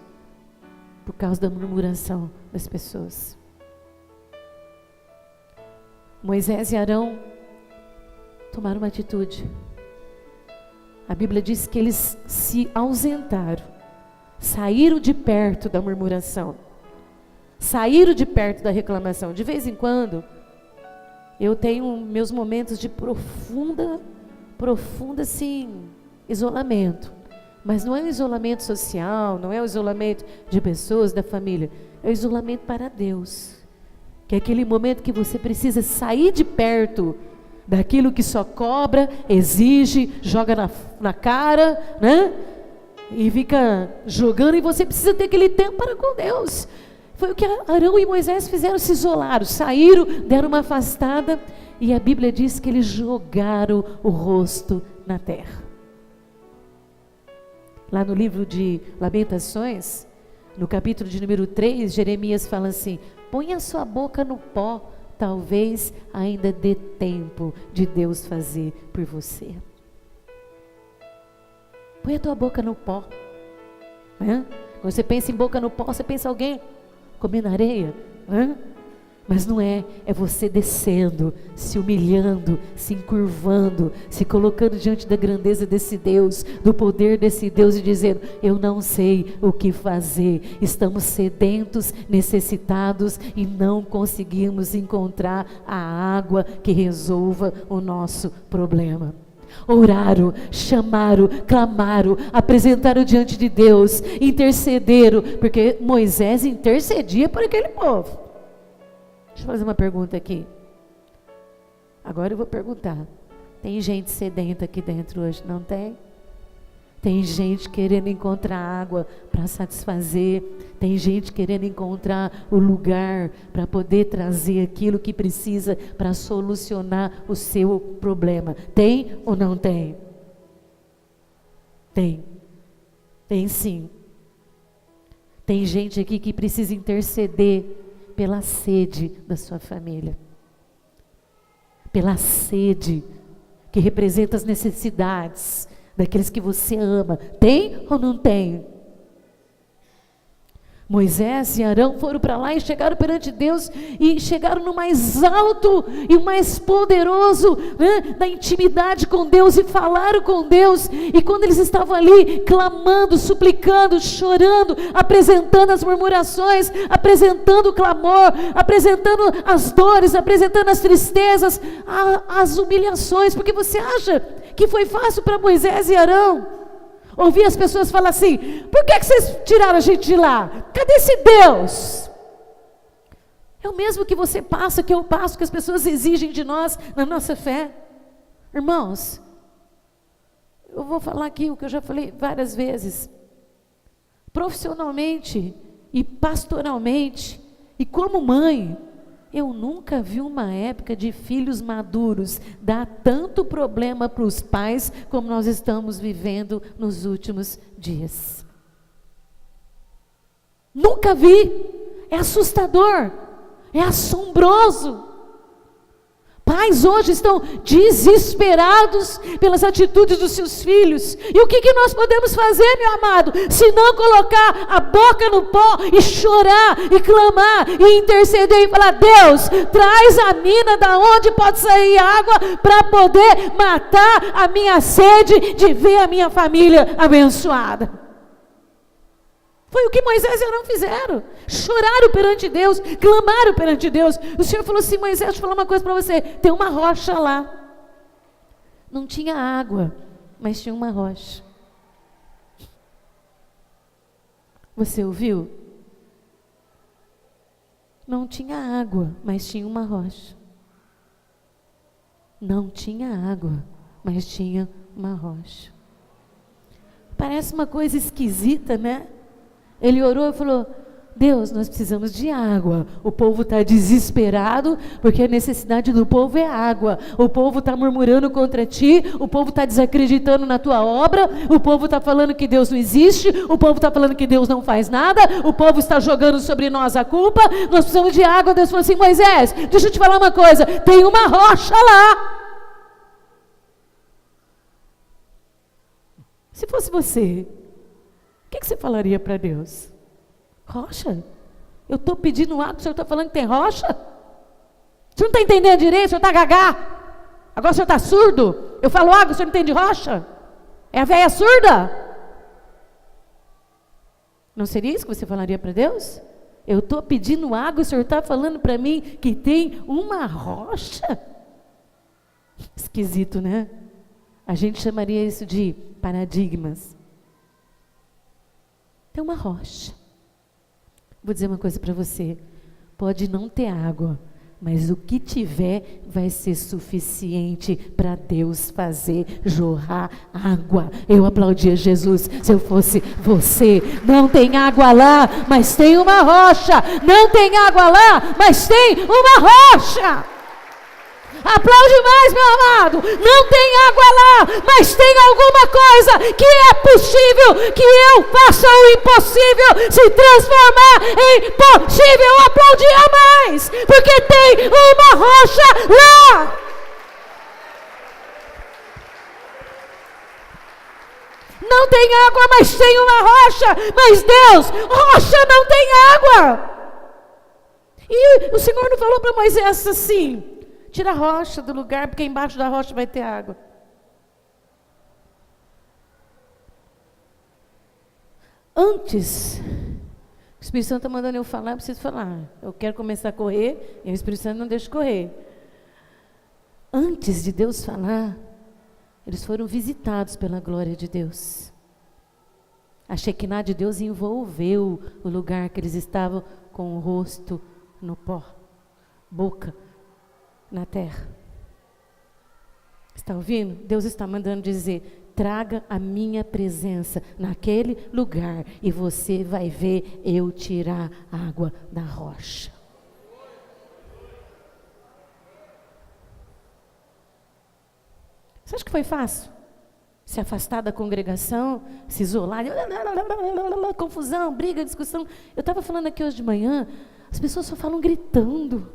Por causa da murmuração das pessoas. Moisés e Arão tomaram uma atitude. A Bíblia diz que eles se ausentaram. Saíram de perto da murmuração, saíram de perto da reclamação. De vez em quando, eu tenho meus momentos de profunda assim, isolamento. Mas não é um isolamento social, não é um isolamento de pessoas, da família. É um isolamento para Deus. Que é aquele momento que você precisa sair de perto daquilo que só cobra, exige, joga na cara, né? E fica jogando, e você precisa ter aquele tempo para com Deus. Foi o que Arão e Moisés fizeram, se isolaram, saíram, deram uma afastada, e a Bíblia diz que eles jogaram o rosto na terra. Lá no livro de Lamentações, no capítulo de número 3, Jeremias fala assim: põe a sua boca no pó, talvez ainda dê tempo de Deus fazer por você. Põe a tua boca no pó. Quando você pensa em boca no pó, você pensa alguém comendo areia. Mas não é, é você descendo, se humilhando, se encurvando, se colocando diante da grandeza desse Deus, do poder desse Deus, e dizendo: eu não sei o que fazer, estamos sedentos, necessitados, e não conseguimos encontrar a água que resolva o nosso problema. Oraram, chamaram, clamaram, apresentaram diante de Deus, intercederam, porque Moisés intercedia por aquele povo. Deixa eu fazer uma pergunta aqui. Agora eu vou perguntar: tem gente sedenta aqui dentro hoje? Não tem? Tem gente querendo encontrar água para satisfazer. Tem gente querendo encontrar o lugar para poder trazer aquilo que precisa para solucionar o seu problema. Tem ou não tem? Tem. Tem sim. Tem gente aqui que precisa interceder pela sede da sua família. Pela sede que representa as necessidades daqueles que você ama. Tem ou não tem? Moisés e Arão foram para lá e chegaram perante Deus, e chegaram no mais alto e o mais poderoso, da intimidade com Deus, e falaram com Deus. E quando eles estavam ali clamando, suplicando, chorando, apresentando as murmurações, apresentando o clamor, apresentando as dores, apresentando as tristezas, as humilhações, porque você acha que foi fácil para Moisés e Arão ouvir as pessoas falar assim: por que vocês tiraram a gente de lá? Cadê esse Deus? É o mesmo que você passa, que eu passo, que as pessoas exigem de nós na nossa fé. Irmãos, eu vou falar aqui o que eu já falei várias vezes. Profissionalmente e pastoralmente e como mãe, eu nunca vi uma época de filhos maduros dar tanto problema para os pais como nós estamos vivendo nos últimos dias. Nunca vi. É assustador, é assombroso. Pais hoje estão desesperados pelas atitudes dos seus filhos. E o que nós podemos fazer, meu amado? Se não colocar a boca no pó e chorar, e clamar, e interceder, e falar: Deus, traz a mina da onde pode sair água para poder matar a minha sede de ver a minha família abençoada. Foi o que Moisés e Arão fizeram. Choraram perante Deus, clamaram perante Deus. O Senhor falou assim: Moisés, deixa eu falar uma coisa para você. Tem uma rocha lá. Não tinha água, mas tinha uma rocha. Você ouviu? Não tinha água, mas tinha uma rocha. Não tinha água, mas tinha uma rocha. Parece uma coisa esquisita, né? Ele orou e falou: Deus, nós precisamos de água. O povo está desesperado, porque a necessidade do povo é água. O povo está murmurando contra ti, o povo está desacreditando na tua obra, o povo está falando que Deus não existe, o povo está falando que Deus não faz nada, o povo está jogando sobre nós a culpa, nós precisamos de água. Deus falou assim: Moisés, deixa eu te falar uma coisa, tem uma rocha lá. Se fosse você, o que você falaria para Deus? Rocha? Eu estou pedindo água, o senhor está falando que tem rocha? O senhor não está entendendo direito, o senhor está gagá. Agora o senhor está surdo. Eu falo água, o senhor não entende rocha? É a velha surda? Não seria isso que você falaria para Deus? Eu estou pedindo água, o senhor está falando para mim que tem uma rocha? Esquisito, né? A gente chamaria isso de paradigmas. Tem uma rocha. Vou dizer uma coisa para você. Pode não ter água, mas o que tiver vai ser suficiente para Deus fazer jorrar água. Eu aplaudia Jesus se eu fosse você. Não tem água lá, mas tem uma rocha. Não tem água lá, mas tem uma rocha. Aplaude mais, meu amado. Não tem água lá, mas tem alguma coisa que é possível que eu faça o impossível se transformar em possível. Aplaudia mais, porque tem uma rocha lá. Não tem água, mas tem uma rocha. Mas Deus, rocha não tem água. E o Senhor não falou para Moisés assim: tira a rocha do lugar, porque embaixo da rocha vai ter água. Antes, o Espírito Santo está mandando eu falar, eu preciso falar. Eu quero começar a correr, e o Espírito Santo não deixa correr. Antes de Deus falar, eles foram visitados pela glória de Deus. A Shekinah de Deus envolveu o lugar que eles estavam com o rosto no pó, boca na terra. Está ouvindo? Deus está mandando dizer: traga a minha presença naquele lugar e você vai ver eu tirar água da rocha. Você acha que foi fácil? Se afastar da congregação, se isolar, confusão, briga, discussão. Eu estava falando aqui hoje de manhã, as pessoas só falam gritando.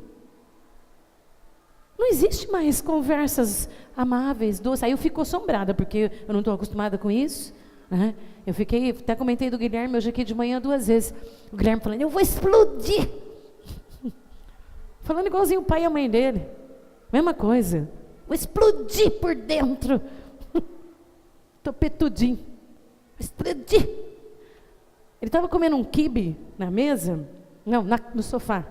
Não existe mais conversas amáveis, doces. Aí eu fico assombrada, porque eu não estou acostumada com isso, né? Eu fiquei, até comentei do Guilherme hoje aqui de manhã 2 vezes. O Guilherme falando: eu vou explodir. Falando igualzinho o pai e a mãe dele. Mesma coisa. Vou explodir por dentro. Estou petudinho. Vou explodir. Ele estava comendo um quibe na mesa, não, no sofá.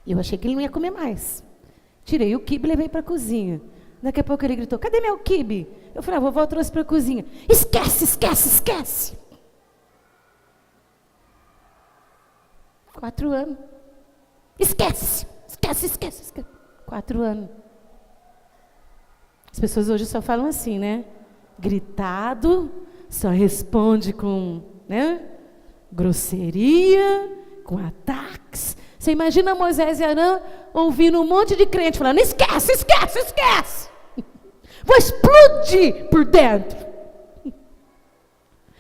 E eu achei que ele não ia comer mais. Tirei o quibe e levei para a cozinha. Daqui a pouco ele gritou: cadê meu quibe? Eu falei: a vovó trouxe para a cozinha. Esquece, esquece, esquece. 4 anos. Esquece. 4 anos. As pessoas hoje só falam assim, né? Gritado, só responde com, né? Grosseria, com ataques. Você imagina Moisés e Arão ouvindo um monte de crente falando: esquece. Vou explodir por dentro.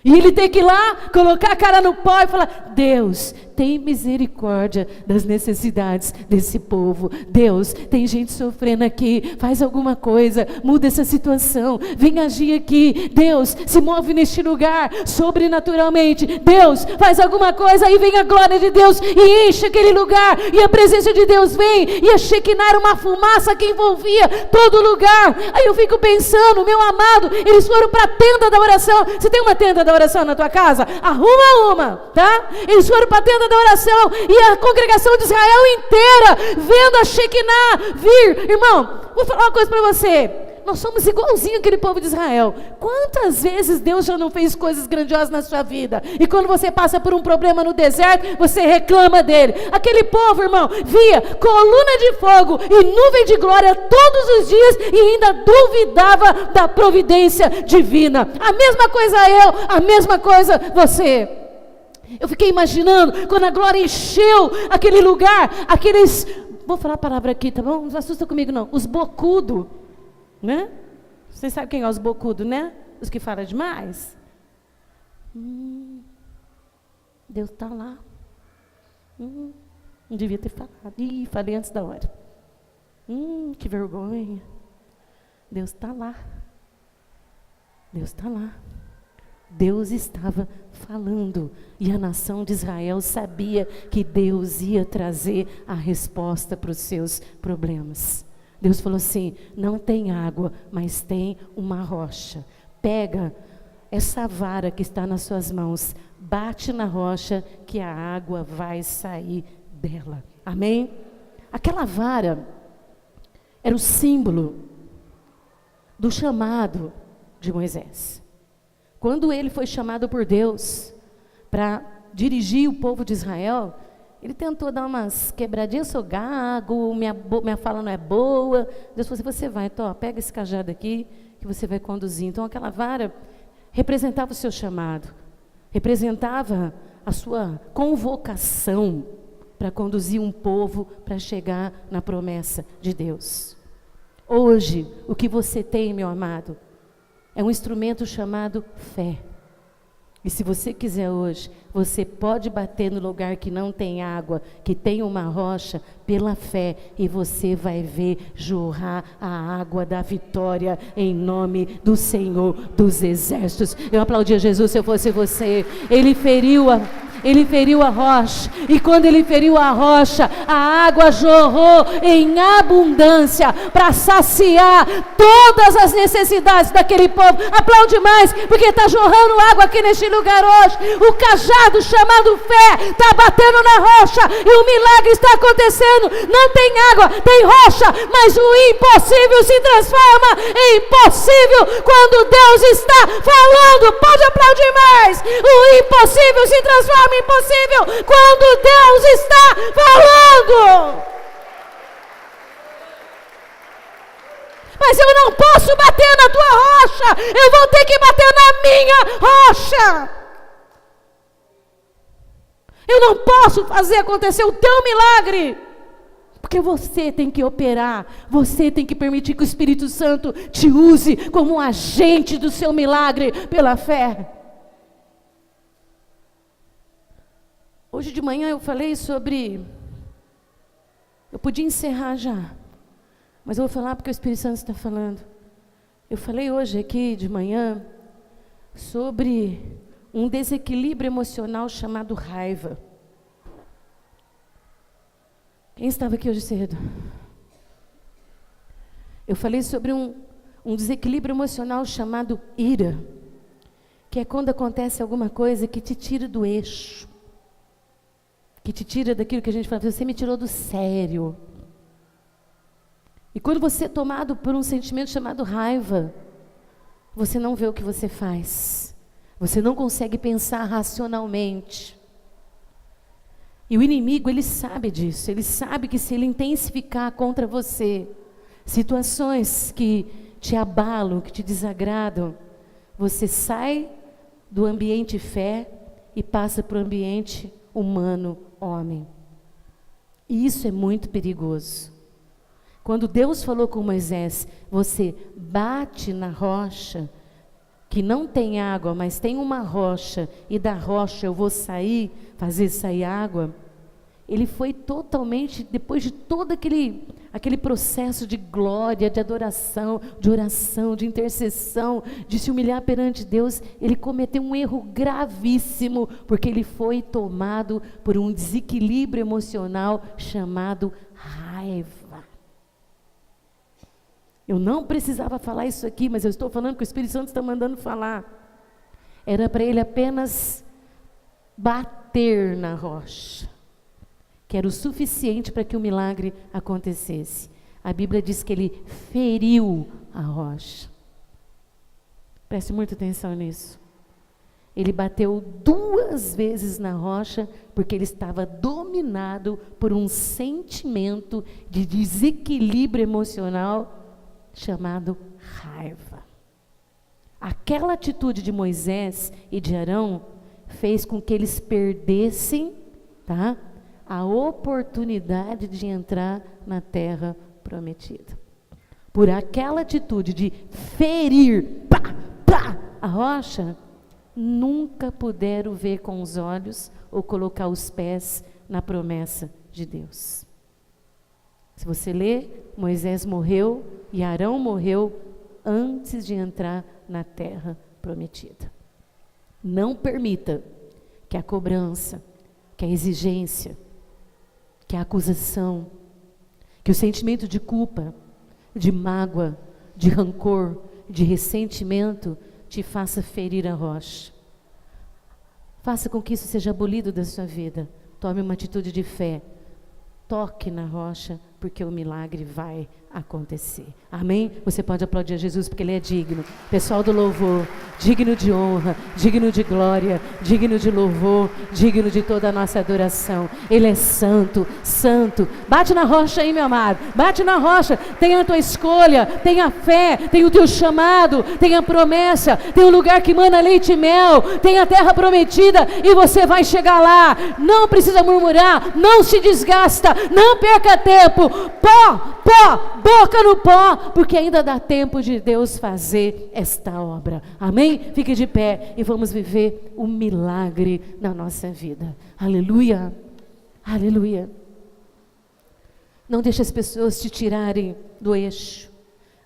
E ele tem que ir lá, colocar a cara no pó e falar: Deus, tem misericórdia das necessidades desse povo. Deus, tem gente sofrendo aqui, faz alguma coisa, muda essa situação, vem agir aqui. Deus, se move neste lugar, sobrenaturalmente. Deus, faz alguma coisa, aí vem a glória de Deus e enche aquele lugar, e a presença de Deus vem, e a Shekinah era uma fumaça que envolvia todo lugar. Aí eu fico pensando, meu amado, eles foram para a tenda da oração. Você tem uma tenda da oração na tua casa? Arruma uma, tá? Eles foram para a tenda da oração, e a congregação de Israel inteira vendo a Shekinah vir. Irmão, vou falar uma coisa para você: nós somos igualzinho aquele povo de Israel. Quantas vezes Deus já não fez coisas grandiosas na sua vida, e quando você passa por um problema no deserto, você reclama dele. Aquele povo, irmão, via coluna de fogo e nuvem de glória todos os dias, e ainda duvidava da providência divina. A mesma coisa eu, a mesma coisa você. Eu fiquei imaginando quando a glória encheu aquele lugar, aqueles, vou falar a palavra aqui, tá bom? Não se assusta comigo não, os bocudos, né? Vocês sabem quem é os bocudos, né? Os que falam demais. Deus está lá. Não devia ter falado. Ih, falei antes da hora. Que vergonha. Deus está lá. Deus está lá. Deus estava falando, e a nação de Israel sabia que Deus ia trazer a resposta para os seus problemas. Deus falou assim: não tem água, mas tem uma rocha. Pega essa vara que está nas suas mãos, bate na rocha, que a água vai sair dela. Amém? Aquela vara era o símbolo do chamado de Moisés. Quando ele foi chamado por Deus para dirigir o povo de Israel, ele tentou dar umas quebradinhas: sou gago, minha fala não é boa. Deus falou assim: você vai, então, pega esse cajado aqui, que você vai conduzir. Então aquela vara representava o seu chamado, representava a sua convocação para conduzir um povo para chegar na promessa de Deus. Hoje, o que você tem, meu amado, é um instrumento chamado fé. E se você quiser hoje, você pode bater no lugar que não tem água, que tem uma rocha, pela fé, e você vai ver jorrar a água da vitória, em nome do Senhor dos Exércitos. Eu aplaudia Jesus se eu fosse você. Ele feriu a rocha, e quando ele feriu a rocha, a água jorrou em abundância para saciar todas as necessidades daquele povo. Aplaude mais, porque está jorrando água aqui neste lugar hoje. O cajado chamado fé está batendo na rocha, e o milagre está acontecendo. Não tem água, tem rocha, mas o impossível se transforma em possível quando Deus está falando. Pode aplaudir mais. O impossível se transforma em possível quando Deus está falando. Mas eu não posso bater na tua rocha, eu vou ter que bater na minha rocha. Eu não posso fazer acontecer o teu milagre, porque você tem que operar, você tem que permitir que o Espírito Santo te use como um agente do seu milagre pela fé. Hoje de manhã eu falei sobre, eu podia encerrar já, mas eu vou falar porque o Espírito Santo está falando. Eu falei hoje aqui de manhã sobre um desequilíbrio emocional chamado raiva. Quem estava aqui hoje cedo? Eu falei sobre um desequilíbrio emocional chamado ira, que é quando acontece alguma coisa que te tira do eixo, que te tira daquilo que a gente fala: você me tirou do sério. E quando você é tomado por um sentimento chamado raiva, você não vê o que você faz, você não consegue pensar racionalmente. E o inimigo, ele sabe disso, ele sabe que se ele intensificar contra você, situações que te abalam, que te desagradam, você sai do ambiente fé e passa para o ambiente humano, homem. E isso é muito perigoso. Quando Deus falou com Moisés, você bate na rocha, que não tem água, mas tem uma rocha, e da rocha eu vou fazer sair água, ele foi totalmente, depois de todo aquele processo de glória, de adoração, de oração, de intercessão, de se humilhar perante Deus, ele cometeu um erro gravíssimo, porque ele foi tomado por um desequilíbrio emocional chamado raiva. Eu não precisava falar isso aqui, mas eu estou falando que o Espírito Santo está mandando falar. Era para ele apenas bater na rocha, que era o suficiente para que o milagre acontecesse. A Bíblia diz que ele feriu a rocha. Preste muita atenção nisso. Ele bateu 2 vezes na rocha, porque ele estava dominado por um sentimento de desequilíbrio emocional chamado raiva. Aquela atitude de Moisés e de Arão fez com que eles perdessem, a oportunidade de entrar na terra prometida. Por aquela atitude de ferir a rocha, nunca puderam ver com os olhos ou colocar os pés na promessa de Deus. Se você ler, Moisés morreu e Arão morreu antes de entrar na terra prometida. Não permita que a cobrança, que a exigência, que a acusação, que o sentimento de culpa, de mágoa, de rancor, de ressentimento te faça ferir a rocha. Faça com que isso seja abolido da sua vida. Tome uma atitude de fé. Toque na rocha, porque o milagre vai acontecer. Amém? Você pode aplaudir a Jesus, porque Ele é digno. Pessoal do louvor, digno de honra, digno de glória, digno de louvor, digno de toda a nossa adoração. Ele é santo, santo. Bate na rocha aí, meu amado. Bate na rocha. Tem a tua escolha, tem a fé, tem o teu chamado, tem a promessa, tem o lugar que mana leite e mel, tem a terra prometida e você vai chegar lá. Não precisa murmurar, não se desgasta, não perca tempo. Boca no pó, porque ainda dá tempo de Deus fazer esta obra. Amém? Fique de pé e vamos viver o milagre na nossa vida. Aleluia, aleluia. Não deixe as pessoas te tirarem do eixo,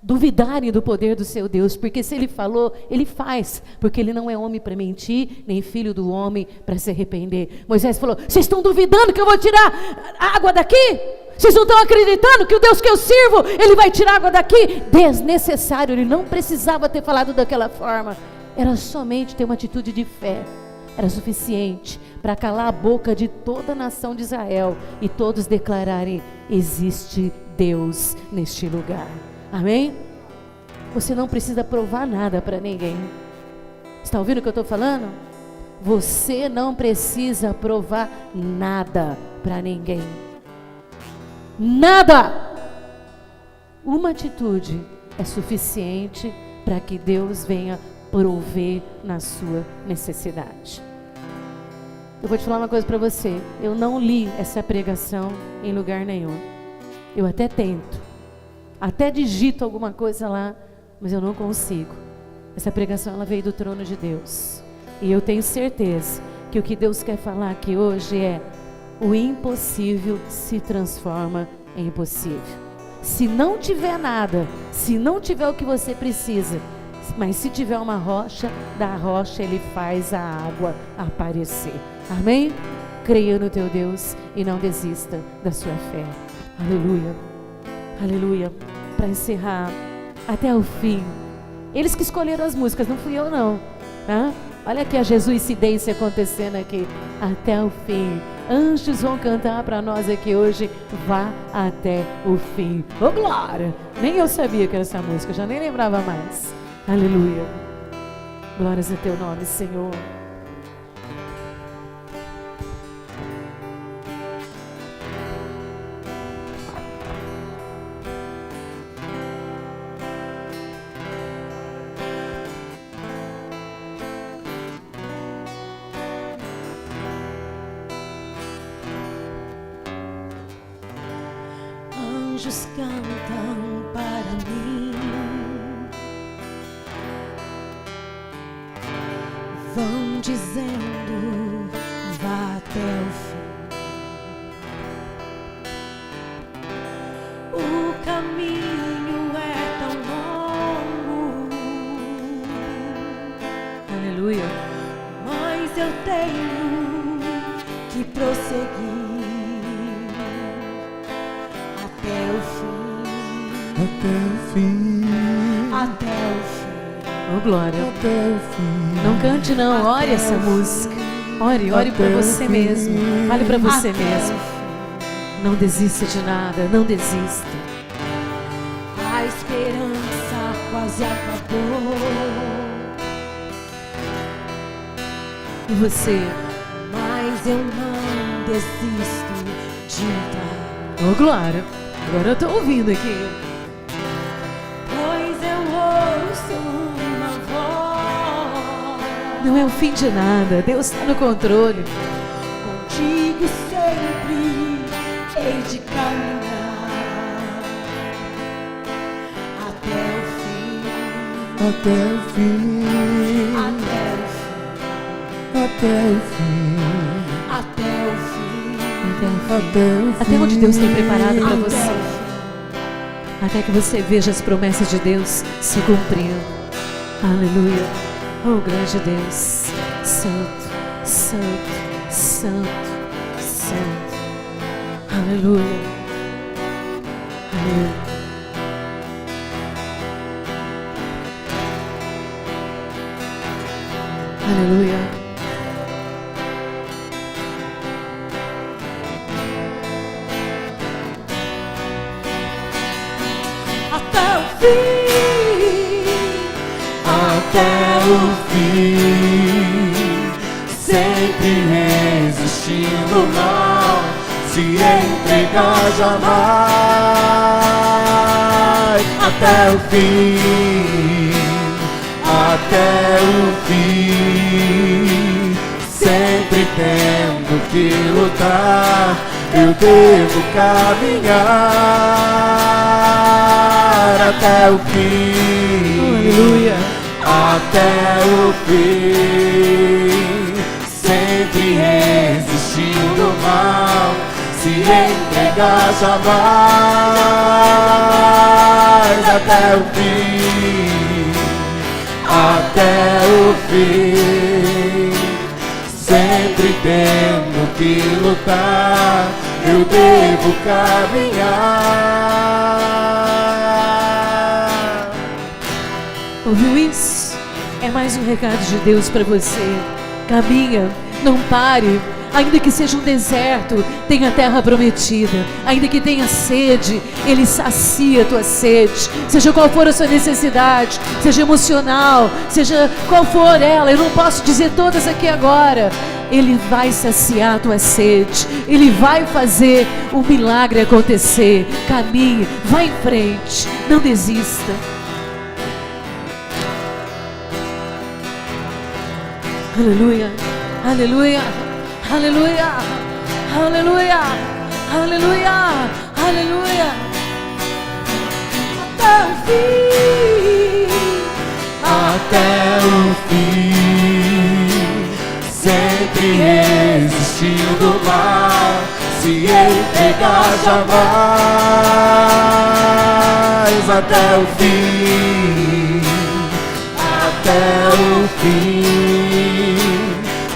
duvidarem do poder do seu Deus, porque se Ele falou, Ele faz, porque Ele não é homem para mentir, nem filho do homem para se arrepender. Moisés falou: vocês estão duvidando que eu vou tirar a água daqui? Vocês não estão acreditando que o Deus que eu sirvo, Ele vai tirar água daqui? Desnecessário, ele não precisava ter falado daquela forma. Era somente ter uma atitude de fé. Era suficiente para calar a boca de toda a nação de Israel e todos declararem: existe Deus neste lugar. Amém? Você não precisa provar nada para ninguém. Está ouvindo o que eu estou falando? Você não precisa provar nada para ninguém. Nada! Uma atitude é suficiente para que Deus venha prover na sua necessidade. Eu vou te falar uma coisa para você. Eu não li essa pregação em lugar nenhum. Eu até tento, até digito alguma coisa lá, mas eu não consigo. Essa pregação ela veio do trono de Deus. E eu tenho certeza que o que Deus quer falar aqui hoje é: o impossível se transforma em possível. Se não tiver nada, se não tiver o que você precisa, mas se tiver uma rocha, da rocha Ele faz a água aparecer. Amém? Creia no teu Deus e não desista da sua fé. Aleluia, aleluia. Para encerrar, até o fim, eles que escolheram as músicas, não fui eu não, tá? Olha aqui a jesuicidência acontecendo aqui. Até o fim. Anjos vão cantar para nós aqui hoje. Vá até o fim. Ô glória! Nem eu sabia que era essa música, já nem lembrava mais. Aleluia. Glórias a teu nome, Senhor. anjos cantam para mim, vão dizendo: vá até o fim. O caminho é tão longo, Aleluia. mas eu tenho que prosseguir até o fim. Até o fim. Até o fim. Oh, glória. Até o fim. Não cante não, ore essa música. Ore para você mesmo. Fale para você Até mesmo. o fim. Não desista de nada, não desista. A esperança quase acabou, E você? mas eu não desisto de lutar, Oh, glória. Agora eu tô ouvindo aqui. pois eu ouço uma voz. Não é o fim de nada. Deus está no controle. Contigo sempre hei de caminhar até o fim. Até o fim. Até o fim. Até o fim. Até o fim. Até o fim. Até o fim. Até onde Deus tem preparado para Até você. o fim. Até que você veja as promessas de Deus se cumprindo. Aleluia. Oh, grande Deus. Santo, santo, santo, santo. Aleluia. Aleluia. Aleluia. Até o fim. Até o fim, sempre resistindo ao mal, se entregar jamais. Até o fim, até o fim, sempre tendo que lutar, eu devo caminhar até o fim. Aleluia. Até o fim, sempre resistindo ao mal, se entregar jamais. Até o fim, até o fim, sempre tendo que lutar, eu devo caminhar. Ouviu isso? É mais um recado de Deus para você. Caminha, não pare. Ainda que seja um deserto, tenha terra prometida. Ainda que tenha sede, Ele sacia a tua sede. Seja qual for a sua necessidade, seja emocional, seja qual for ela, eu não posso dizer todas aqui agora. Ele vai saciar a tua sede. Ele vai fazer o milagre acontecer. Caminhe, vá em frente, não desista. Aleluia, aleluia, aleluia, aleluia, aleluia, aleluia. Até o fim. Até o fim, sempre resistindo ao mal, se entregar jamais. Até o fim, até o fim,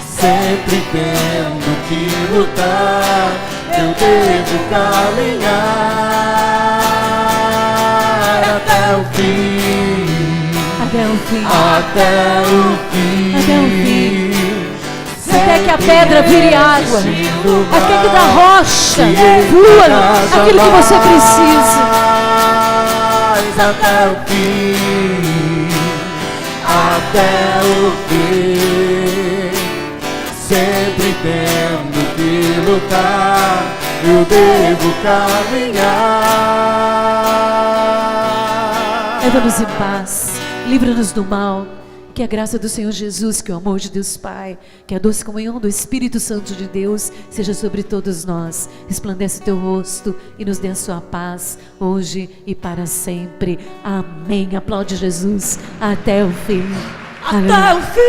sempre tendo que lutar, eu devo caminhar até o fim. Até o fim, Até o fim, até o fim, até que a pedra vire água, até que da rocha flua aquilo que você precisa. Até o fim, até o fim, sempre tendo que lutar, eu devo caminhar. Leva-nos em paz, livra-nos do mal, Que a graça do Senhor Jesus, que o amor de Deus Pai, que a doce comunhão do Espírito Santo de Deus seja sobre todos nós. Resplandece o teu rosto e nos dê a sua paz, hoje e para sempre. Amém. Aplaude Jesus até o fim. Até o fim.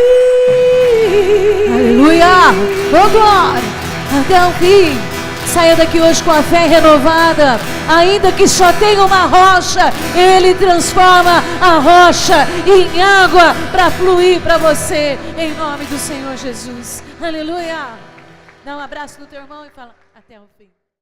Aleluia! Oh glória! Até o fim. Saia daqui hoje com a fé renovada. Ainda que só tenha uma rocha, Ele transforma a rocha em água para fluir para você, em nome do Senhor Jesus. Aleluia! Dá um abraço no teu irmão e fala: até o fim.